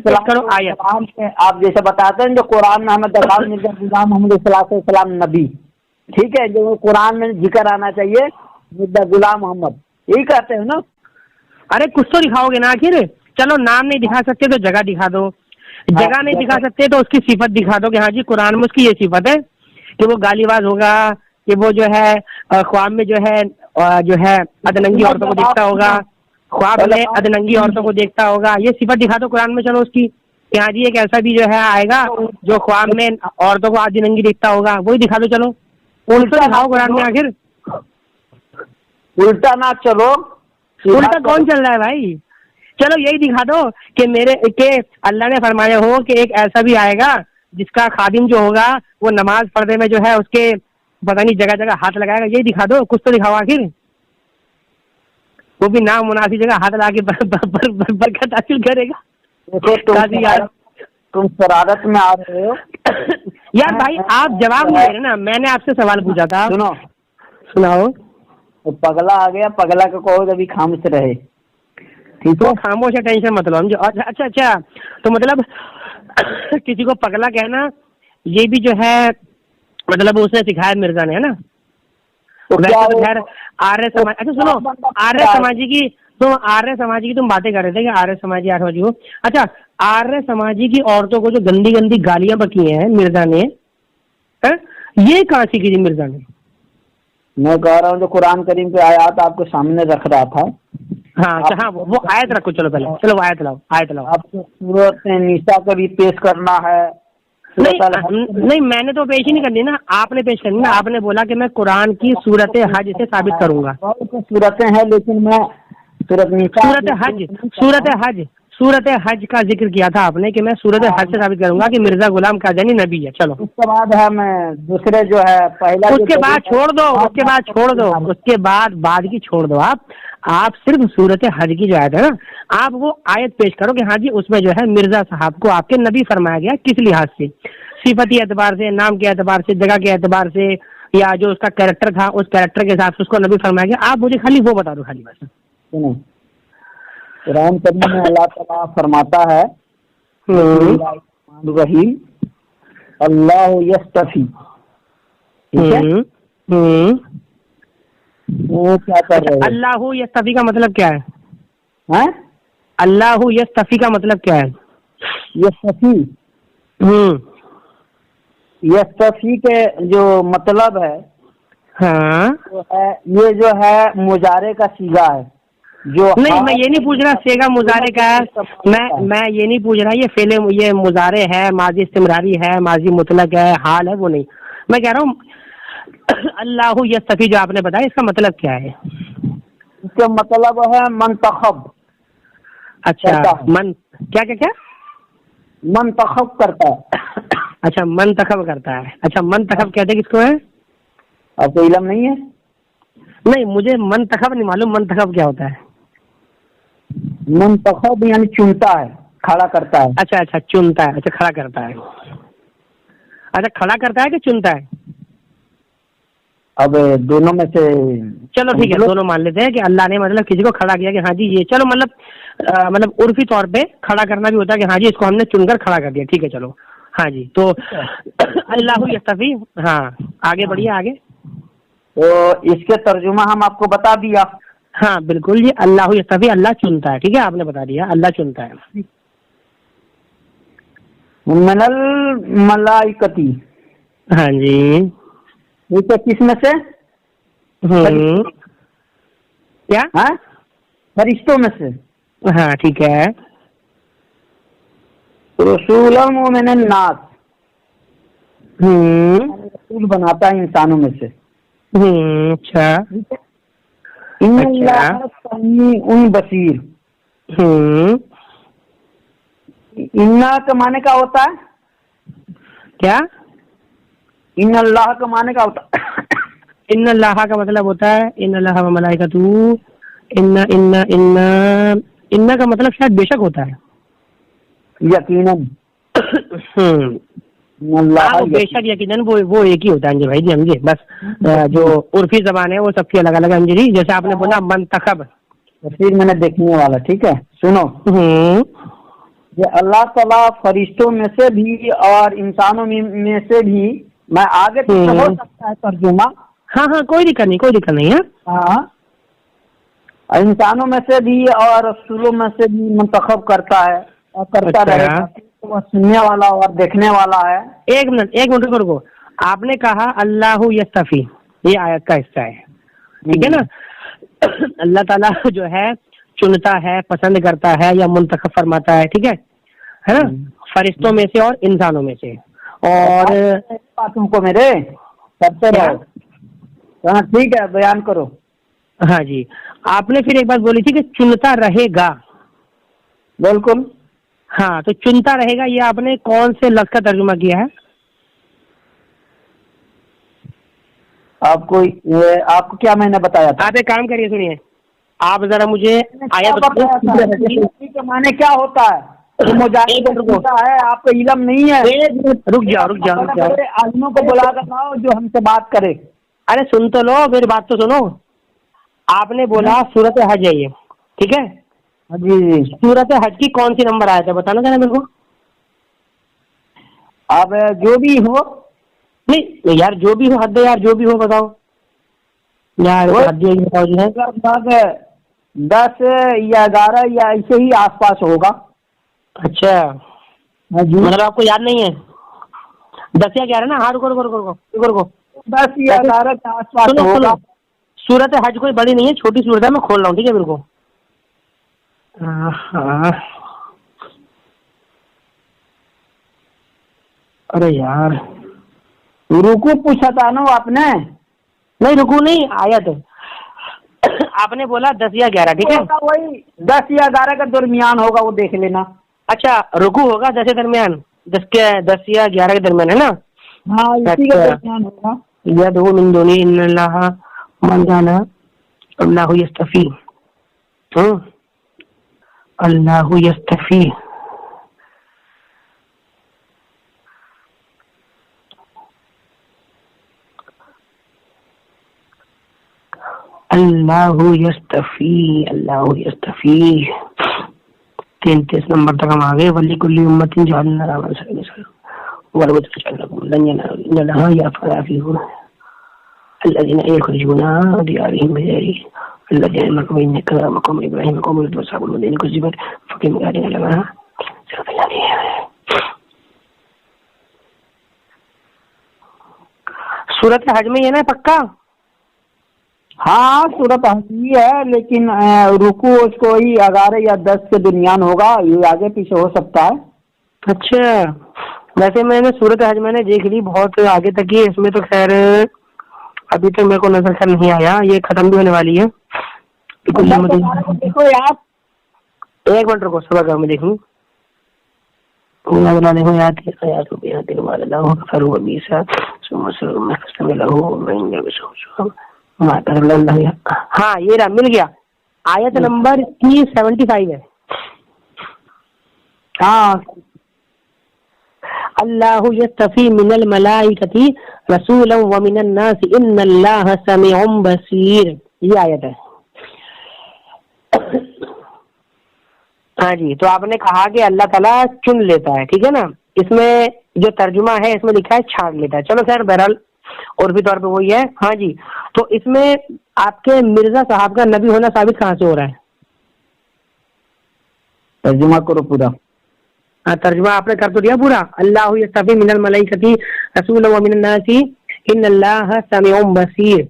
پیش کرو. آیت آپ جیسے بتاتے ہیں جو قرآن میں ہمیں درخواست مرزا غلام محمد صلاح السلام نبی، ٹھیک ہے، جو قرآن میں ذکر آنا چاہیے مرزا غلام محمد، یہی کہتے ہیں نا. ارے کچھ تو دکھاؤ گے نا آخر. چلو نام نہیں دکھا سکتے تو جگہ دکھا دو. جگہ نہیں دکھا سکتے تو اس کی صفت دکھا دو کہ ہاں جی قرآن میں اس کی یہ صفت ہے کہ وہ گالی باز ہوگا، کہ وہ جو ہے خواب میں جو ہے ادننگی عورتوں کو دیکھتا ہوگا، خواب میں ادننگی عورتوں کو دیکھتا ہوگا. یہ صفت دکھا دو قرآن میں. چلو اس کی کہ ہاں جی ایک ایسا بھی جو ہے آئے گا جو خواب میں عورتوں کو ادننگی دیکھتا ہوگا، وہی دکھا دو. چلو الٹا دکھاؤ قرآن میں. آخر الٹا نہ چلو. الٹا کون چل رہا ہے بھائی؟ چلو یہی دکھا دو کہ اللہ نے فرمایا ہو کہ ایک ایسا بھی آئے گا جس کا خادم جو ہوگا وہ نماز پڑھنے میں جو ہے اس کے پتہ نہیں جگہ جگہ ہاتھ لگائے گا. یہی دکھا دو. کچھ تو دکھاؤ آخر. وہ بھی نامناسب جگہ ہاتھ لا کے برکت حاصل کرے گا. تم شرارت میں آ رہے ہو یار بھائی آپ جواب نہیں دے رہے نا. میں نے آپ سے سوال پوچھا تھا. سناؤ. پگلا آ گیا، پگلا کو کہو ابھی خاموش رہے. ٹھیک ہے خاموش ہے، ٹینشن مت لو. اچھا تو مطلب کسی کو پگلا کہنا یہ بھی جو ہے مطلب اس نے سکھایا مرزا نے، ہے نا. ویسے تو خیر آریہ سماج. اچھا سنو، آریہ سماجی کی تم باتیں کر رہے تھے کہ آریہ سماجی ہو. اچھا آریہ سماجی کی عورتوں کو جو گندی گندی گالیاں بکی ہیں مرزا نے، یہ کہاں سیکھی تھی مرزا نے؟ میں کہہ رہا ہوں جو قرآن کریم کے آیات آپ کے سامنے رکھ رہا تھا. ہاں وہ آیت رکھو. چلو پہلے چلو آیت لاؤ. آپ کو سورۃ نساء کا بھی پیش کرنا ہے. نہیں میں نے تو پیش ہی نہیں کرنی نا، آپ نے پیش کرنی نا. آپ نے بولا کہ میں قرآن کی سورت حج سے ثابت کروں گا. صورتیں ہیں لیکن میں سورت حج کا ذکر کیا تھا آپ نے کہ میں سورت حج سے ثابت کروں گا کہ مرزا غلام قادیانی نبی ہے. چلو اس کے بعد ہے میں دوسرے جو ہے پہلا اس کے بعد چھوڑ دو. بعد کی چھوڑ دو. آپ صرف سورت حج کی جو آیت ہے نا آپ وہ آیت پیش کرو کہ ہاں جی اس میں جو ہے مرزا صاحب کو آپ کے نبی فرمایا گیا. کس لحاظ سے؟ صفتی اعتبار سے، نام کے اعتبار سے، جگہ کے اعتبار سے، یا جو اس کا کیریکٹر تھا اس کیریکٹر کے حساب سے اس کو نبی فرمایا گیا. آپ مجھے خالی وہ بتا دو خالی بس. قرآن کریم میں اللہ تعالیٰ فرماتا ہے رحیم اللہ یستفی. وہ کیا کر رہے ہیں؟ اللہ یستفی کا مطلب کیا ہے؟ اللہ یستفی کا مطلب کیا ہے؟ یستفی کے جو مطلب ہے یہ جو ہے مضارع کا صیغہ ہے. جو نہیں میں یہ نہیں پوچھ رہا صیغہ مضارع کا ہے. میں یہ نہیں پوچھ رہا یہ فعل یہ مضارع ہے، ماضی استمراری ہے، ماضی مطلق ہے، حال ہے، وہ نہیں. میں کہہ رہا ہوں اللہ یستفی جو آپ نے بتایا اس کا مطلب کیا ہے؟ اس کا مطلب ہے منتخب. اچھا کیا منتخب کرتا ہے. اچھا منتخب کرتا ہے. اچھا منتخب کہتے کس کو ہے؟ آپ کو علم نہیں ہے؟ نہیں مجھے منتخب نہیں معلوم. منتخب کیا ہوتا ہے؟ منتخب یعنی چنتا ہے، کھڑا کرتا ہے. اچھا چنتا ہے. اچھا کھڑا کرتا ہے. اچھا کھڑا کرتا ہے کہ چنتا ہے؟ اب دونوں میں سے چلو ٹھیک ہے دونوں مان لیتے ہیں کہ اللہ نے مطلب کسی کو کھڑا کیا کہ ہاں جی یہ چلو مطلب عرفی طور پہ کھڑا کرنا بھی ہوتا ہے کہ ہاں جی اس کو ہم نے چن کر کھڑا کر دیا. ٹھیک ہے چلو ہاں جی. تو اللہ یستفی. ہاں آگے بڑھیے آگے. تو اس کے ترجمہ ہم آپ کو بتا دیا. ہاں بالکل یہ اللہ یستفی اللہ چنتا ہے. ٹھیک ہے آپ نے بتا دیا اللہ چنتا ہے. من الملائکتی. ہاں جی یہ کس میں سے؟ کیا؟ فرشتوں میں سے. ہاں ٹھیک ہے. رسول من الناس. رسول بناتا ہے انسانوں میں سے. اچھا ان بصیر. انا کا معنی کا ہوتا ہے کیا؟ ان اللہ کا معنی کا ہوتا ہے ان اللہ کا مطلب ہوتا ہے ان اللہ و ملائکتہ. ان کا مطلب شاید بے شک ہوتا ہے. یقیناً. اللہ وہ بے شک یقیناً وہ ایک ہی ہوتا ہے انجر بھائی جی، سمجھے بس جو عرفی زبان ہے وہ سب کی الگ الگ انجر جی، جیسے آپ نے بولا منتخب، پھر میں نے دیکھنے والا، ٹھیک ہے سنو، یہ اللہ تعالیٰ فرشتوں میں سے بھی اور انسانوں میں سے بھی، میں آگے پیچھے ہو سکتا ہے ترجمہ، ہاں ہاں کوئی دقت نہیں ہے، ہاں، انسانوں میں سے بھی اور رسولوں میں سے بھی منتخب کرتا ہے اور کرتا رہے گا، وہ سننے والا اور دیکھنے والا ہے۔ ایک منٹ رکو، آپ نے کہا اللہ یستفی، یہ آیت کا حصہ ہے، ٹھیک ہے نا؟ اللہ تعالیٰ جو ہے چنتا ہے، پسند کرتا ہے یا منتخب فرماتا ہے، ٹھیک ہے نا، فرشتوں میں سے اور انسانوں میں سے، اور باتوں کو میرے کرتے رہو، ہاں ٹھیک ہے بیان کرو۔ ہاں جی، آپ نے پھر ایک بات بولی تھی کہ چنتا رہے گا، بالکل، ہاں تو چنتا رہے گا یہ آپ نے کون سے لفظ کا ترجمہ کیا ہے؟ آپ کو کیا میں نے بتایا تھا؟ آپ ایک کام کریے، سنیے، آپ ذرا مجھے معنی کیا ہوتا ہے؟ مجاہد ہے، آپ کو علم نہیں ہے، رک جاؤ عالموں کو بلا کر لاؤ جو ہم سے بات کرے۔ ارے سن تو لو، میری بات تو سنو، آپ نے بولا سورت حج ہے یہ، ٹھیک ہے جی جی، سورت حج کی کون سی نمبر آیا تھا بتانا ذرا میرے کو؟ آپ جو بھی ہو، نہیں یار جو بھی ہو، حد یار جو بھی ہو بتاؤ یار، حد بتاؤ جو ہے 10 یا 11 یا ایسے ہی آس پاس ہوگا۔ اچھا مطلب آپ کو یاد نہیں ہے 10 یا 11 نا؟ ہاں رکو 10 یا 11 کے آس پاس ہوگا۔ سورت حج کوئی بڑی نہیں ہے، چھوٹی سورت ہے، میں کھول رہا ہوں، ٹھیک ہے میرے کو؟ ہاں ارے یار رکو پوچھا تھا نا آپ نے؟ نہیں رکو نہیں، آیت آپ نے بولا 10 یا 11، ٹھیک ہے؟ وہی 10 یا 11 کے درمیان ہوگا، وہ دیکھ لینا۔ اچھا رکو ہوگا 10 کے درمیان، 10 یا 11 کے درمیان ہے نا؟ ہاں اسی کے درمیان ہوگا۔ یدعو من دونہ ان اللہ من کان اللہ یستفی، اللہ یستفی، اللہ یستفی، اللہ یستفی، 33 نمبر تک ہم آگے۔ ولی کل امت جعلنا نامن سلم وربط لكم لن ينال لها يا فرافيه الذين يخرجون ديارهم بغير الذين مروا إنك مقام إبراهيم قوم لوط وأصحاب المدينة كذبت فكم كان لما صراط الله۔ سورت حج میں یہ نا پکا؟ ہاں سورت حج ہے، لیکن رکو اس کو ہی 11 یا 10 کے درمیان ہوگا، یہ آگے پیچھے ہو سکتا ہے۔ اچھا ویسے میں نے سورت حج میں نے دیکھ لی بہت آگے تک ہی، اس میں تو خیر ابھی تک میرے کو نظر خیر نہیں آیا، یہ ختم بھی ہونے والی ہے۔ دیکھو یار ایک منٹ رکو، صبح کا میں دیکھوں ہاں یہ رہا، مل گیا، آیت نمبر کی 75 ہے۔ ہاں اللہ یستفی من الملائکۃ رسولا ومن الناس ان اللہ سمیع بصیر، یہ آیت ہے۔ ہاں جی، تو آپ نے کہا کہ اللہ تعالیٰ چن لیتا ہے، ٹھیک ہے نا؟ اس میں جو ترجمہ ہے اس میں لکھا ہے چھانٹ لیتا ہے، چلو خیر بہرحال عرفی طور پہ وہی ہے۔ ہاں جی، تو اس میں آپ کے مرزا صاحب کا نبی ہونا ثابت کہاں سے ہو رہا ہے؟ ترجمہ کرو پورا۔ ترجمہ آپ نے کر تو دیا پورا، اللہ یستفی من الملائکۃ رسولا ومن الناس ان اللہ سمیع بصیر،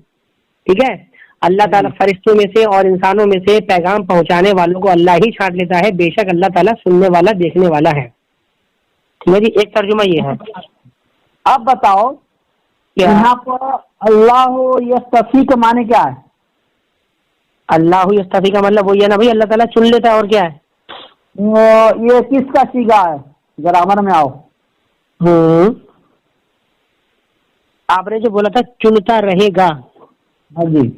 ٹھیک ہے؟ اللہ تعالیٰ فرشتوں میں سے اور انسانوں میں سے پیغام پہنچانے والوں کو اللہ ہی چھانٹ لیتا ہے، بے شک اللہ تعالیٰ سننے والا دیکھنے والا ہے، ٹھیک ہے جی؟ ایک ترجمہ یہ ہے۔ اب بتاؤ یہاں پر اللہ یستفی کا معنی کیا ہے؟ اللہ یستفی کا مطلب وہی ہے نا بھائی، اللہ تعالیٰ چن لیتا ہے، اور کیا ہے؟ یہ کس کا سیگا ہے؟ گرامر میں آؤ۔ آپ نے جو بولا تھا چنتا رہے گا، ہاں جی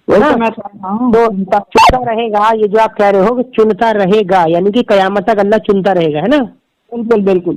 چنتا رہے گا، یہ جو آپ کہہ رہے ہو کہ چنتا رہے گا یعنی کہ قیامت تک اللہ چنتا رہے گا، ہے نا؟ بالکل بالکل۔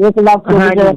1,24,000।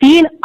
3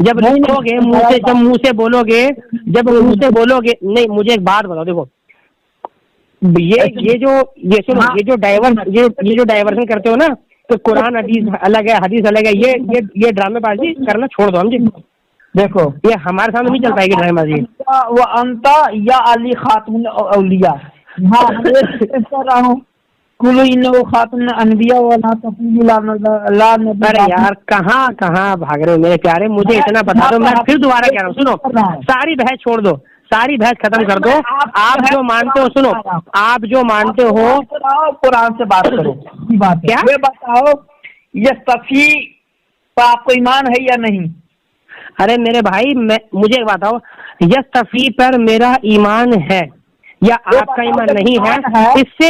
جب لکھو گے منہ سے، جب منہ سے بولو گے، جب منہ سے بولو گے، نہیں مجھے ایک بات بتاؤ، دیکھو یہ جو ڈائیورژن کرتے ہو نا، تو قرآن حدیث الگ ہے، حدیث الگ ہے، یہ ڈرامے بازی کرنا چھوڑ دو ہم جی. دیکھو یہ ہمارے سامنے نہیں چل پائے گی ڈرامے بازی. وہ انتا یا علی خاتم الاولیاء، ہاں کر رہا ہوں کلو انہو خاتم الانبیاء ولا تقولوا لا نبی. ارے یار کہاں بھاگ رہے ہو میرے پیارے، مجھے اتنا بتا دو. میں پھر دوبارہ کہہ رہا ہوں، سنو، ساری بحث چھوڑ دو، ساری بحث ختم کر دو. آپ جو مانتے ہو، سنو، آپ جو مانتے ہو قرآن سے بات کرو. کیا یہ بتاؤ یہ صفی پر آپ کو ایمان ہے یا نہیں؟ ارے میرے بھائی مجھے ایک بتاؤ، یستفی پر میرا ایمان ہے یا آپ کا ایمان نہیں ہے؟ اس سے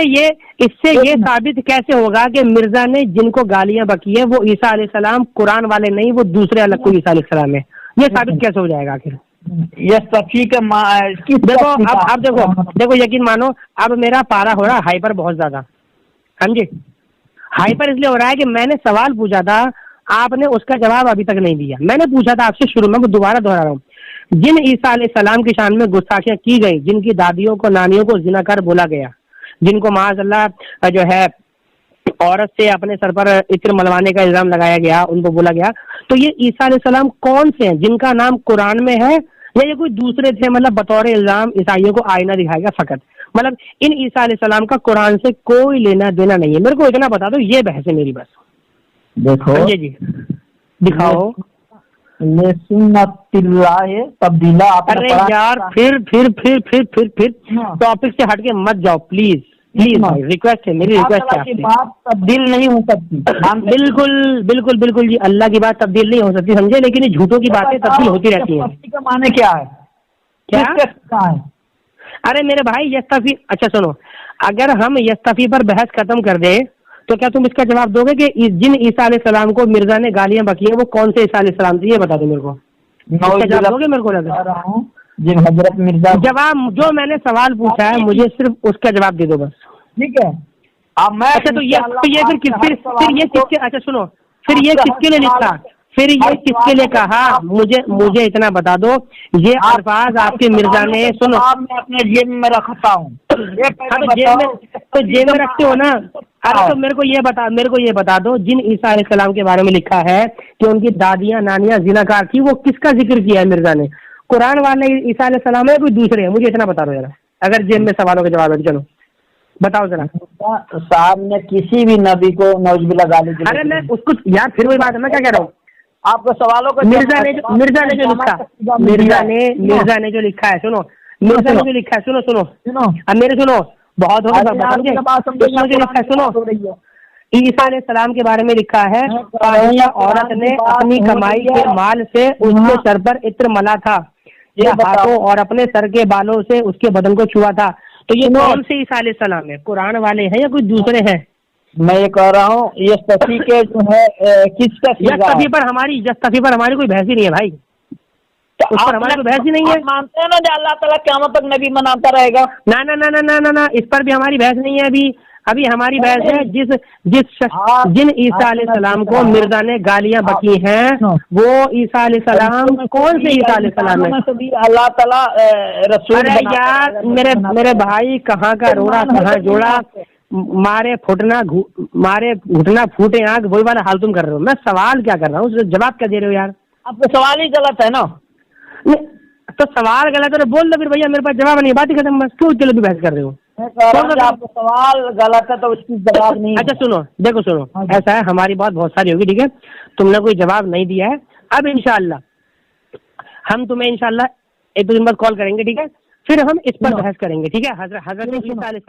یہ ثابت کیسے ہوگا کہ مرزا نے جن کو گالیاں بکی ہے وہ عیسیٰ علیہ السلام قرآن والے نہیں، وہ دوسرے الگ کو عیسیٰ علیہ السلام ہے؟ یہ ثابت کیسے ہو جائے گا آخر؟ یستفی کا دیکھو اب دیکھو یقین مانو، اب میرا پارا ہو رہا ہائپر بہت زیادہ. ہاں جی، ہائپر اس لیے ہو رہا ہے کہ میں نے سوال پوچھا تھا، آپ نے اس کا جواب ابھی تک نہیں دیا. میں نے پوچھا تھا آپ سے شروع میں، وہ دوبارہ دوہرا رہا ہوں، جن عیسیٰ علیہ السلام کی شان میں گستاخیاں کی گئی، جن کی دادیوں کو نانیوں کو زناکار بولا گیا، جن کو معاذ اللہ جو ہے عورت سے اپنے سر پر عطر ملوانے کا الزام لگایا گیا، ان کو بولا گیا، تو یہ عیسیٰ علیہ السلام کون سے ہیں جن کا نام قرآن میں ہے، یا یہ کوئی دوسرے تھے؟ مطلب بطور الزام عیسائیوں کو آئینہ دکھائے گا فقط. مطلب ان عیسیٰ علیہ السلام کا قرآن سے کوئی لینا دینا نہیں ہے. میرے کو اتنا بتا دو، یہ بحث ہے میری بس. دیکھو جی دکھاؤ. سنت اللہ تبدیلا. ارے یار پھر ٹاپک سے ہٹ کے مت جاؤ پلیز، ریکویسٹ ہے، میری ریکویسٹ ہے. بات تبدیل نہیں ہو سکتی. بالکل جی، اللہ کی بات تبدیل نہیں ہو سکتی، سمجھے، لیکن یہ جھوٹوں کی باتیں تبدیل ہوتی رہتی ہیں. کا معنی کیا ہے؟ کیا ہے؟ ارے میرے بھائی یستفی، اچھا سنو، اگر ہم یستفی پر بحث ختم کر دیں تو کیا تم اس کا جواب دو گے کہ جن عیسیٰ علیہ السلام کو مرزا نے گالیاں بکی ہیں وہ کون سے عیسیٰ علیہ السلام تھے؟ یہ بتا دو میرے کو. اس کا جواب دو گے میرے کو؟ جی حضرت مرزا جواب جو میں نے سوال پوچھا ہے مجھے صرف اس کا جواب دے دو بس. ٹھیک ہے. اب میں اچھا تو یہ پھر یہ کس کے، اچھا سنو، پھر یہ کس کے لیے لکھا، پھر یہ کس کے لیے کہا؟ مجھے اتنا بتا دو، یہ الفاظ آپ کے مرزا نے، سنو، میں اپنے جیب میں رکھتا ہوں. تو جیب میں رکھتے ہو نا. ارے تو میرے کو یہ بتا دو، جن عیسیٰ علیہ السلام کے بارے میں لکھا ہے کہ ان کی دادیاں نانیاں زناکار تھی، وہ کس کا ذکر کیا ہے مرزا نے؟ قرآن والے عیسیٰ علیہ السلام ہے کوئی دوسرے ہیں؟ مجھے اتنا بتا دو ذرا، اگر جیب میں سوالوں کا جواب ہے. چلو بتاؤ ذرا. صاحب نے کسی بھی نبی کو نعوذ باللہ گالی دی. ارے میں اس کو یار پھر وہی بات ہے، میں کیا کہہ رہا ہوں، آپ کو سوالوں کو مرزا نے جو لکھا ہے، سنو، مرزا نے جو لکھا ہے، سنو اب میرے سنو، بہت ہو گیا. سنو، عیسیٰ علیہ السلام کے بارے میں لکھا ہے، عورت نے اپنی کمائی کے مال سے اس کے سر پر عطر ملا تھا، یہ ہاتھوں اور اپنے سر کے بالوں سے اس کے بدن کو چھوا تھا. تو یہ کون سے عیسیٰ علیہ السلام ہے؟ قرآن والے ہیں یا کوئی دوسرے ہیں؟ میں یہ کہہ رہا ہوں یہ صفی کے جو ہے کس کا یستفی پر ہماری کوئی بحث ہی نہیں ہے بھائی. اس پر ہماری کوئی بحث ہی نہیں ہے. مانتے ہیں نا جو اللہ تعالیٰ قیامت تک نبی مناتا رہے گا؟ نہ اس پر بھی ہماری بحث نہیں ہے. ابھی ہماری بحث ہے جن عیسیٰ علیہ السلام کو مرزا نے گالیاں بکی ہیں وہ عیسیٰ علیہ السلام کون سے عیسیٰ علیہ السلام ہے؟ اللہ تعالیٰ رسول. ارے یار میرے بھائی، کہاں کا روڑا کہاں جوڑا، مارے گھٹنا پھوٹے آنکھ، وہی والا حال تم کر رہے ہو. میں سوال کیا کر رہا ہوں، جواب کیا دے رہے ہو یار؟ آپ کا سوال ہی غلط ہے نا. تو سوال غلط ہے بول دو پھر بھیا، میرے پاس جواب نہیں، بات ہی ختم. بس کیوں چلو بھی بحث کر رہے ہو؟ آپ کا سوال غلط ہے تو اس کی جواب نہیں. اچھا سنو، سنو، ایسا ہے، ہماری بات بہت ساری ہوگی، ٹھیک ہے، تم نے کوئی جواب نہیں دیا ہے. اب انشاءاللہ ہم تمہیں انشاءاللہ ایک دو دن بعد کال کریں گے، ٹھیک ہے، پھر ہم اس پر بحث کریں گے، ٹھیک ہے. حضرت عیسیٰ علیہ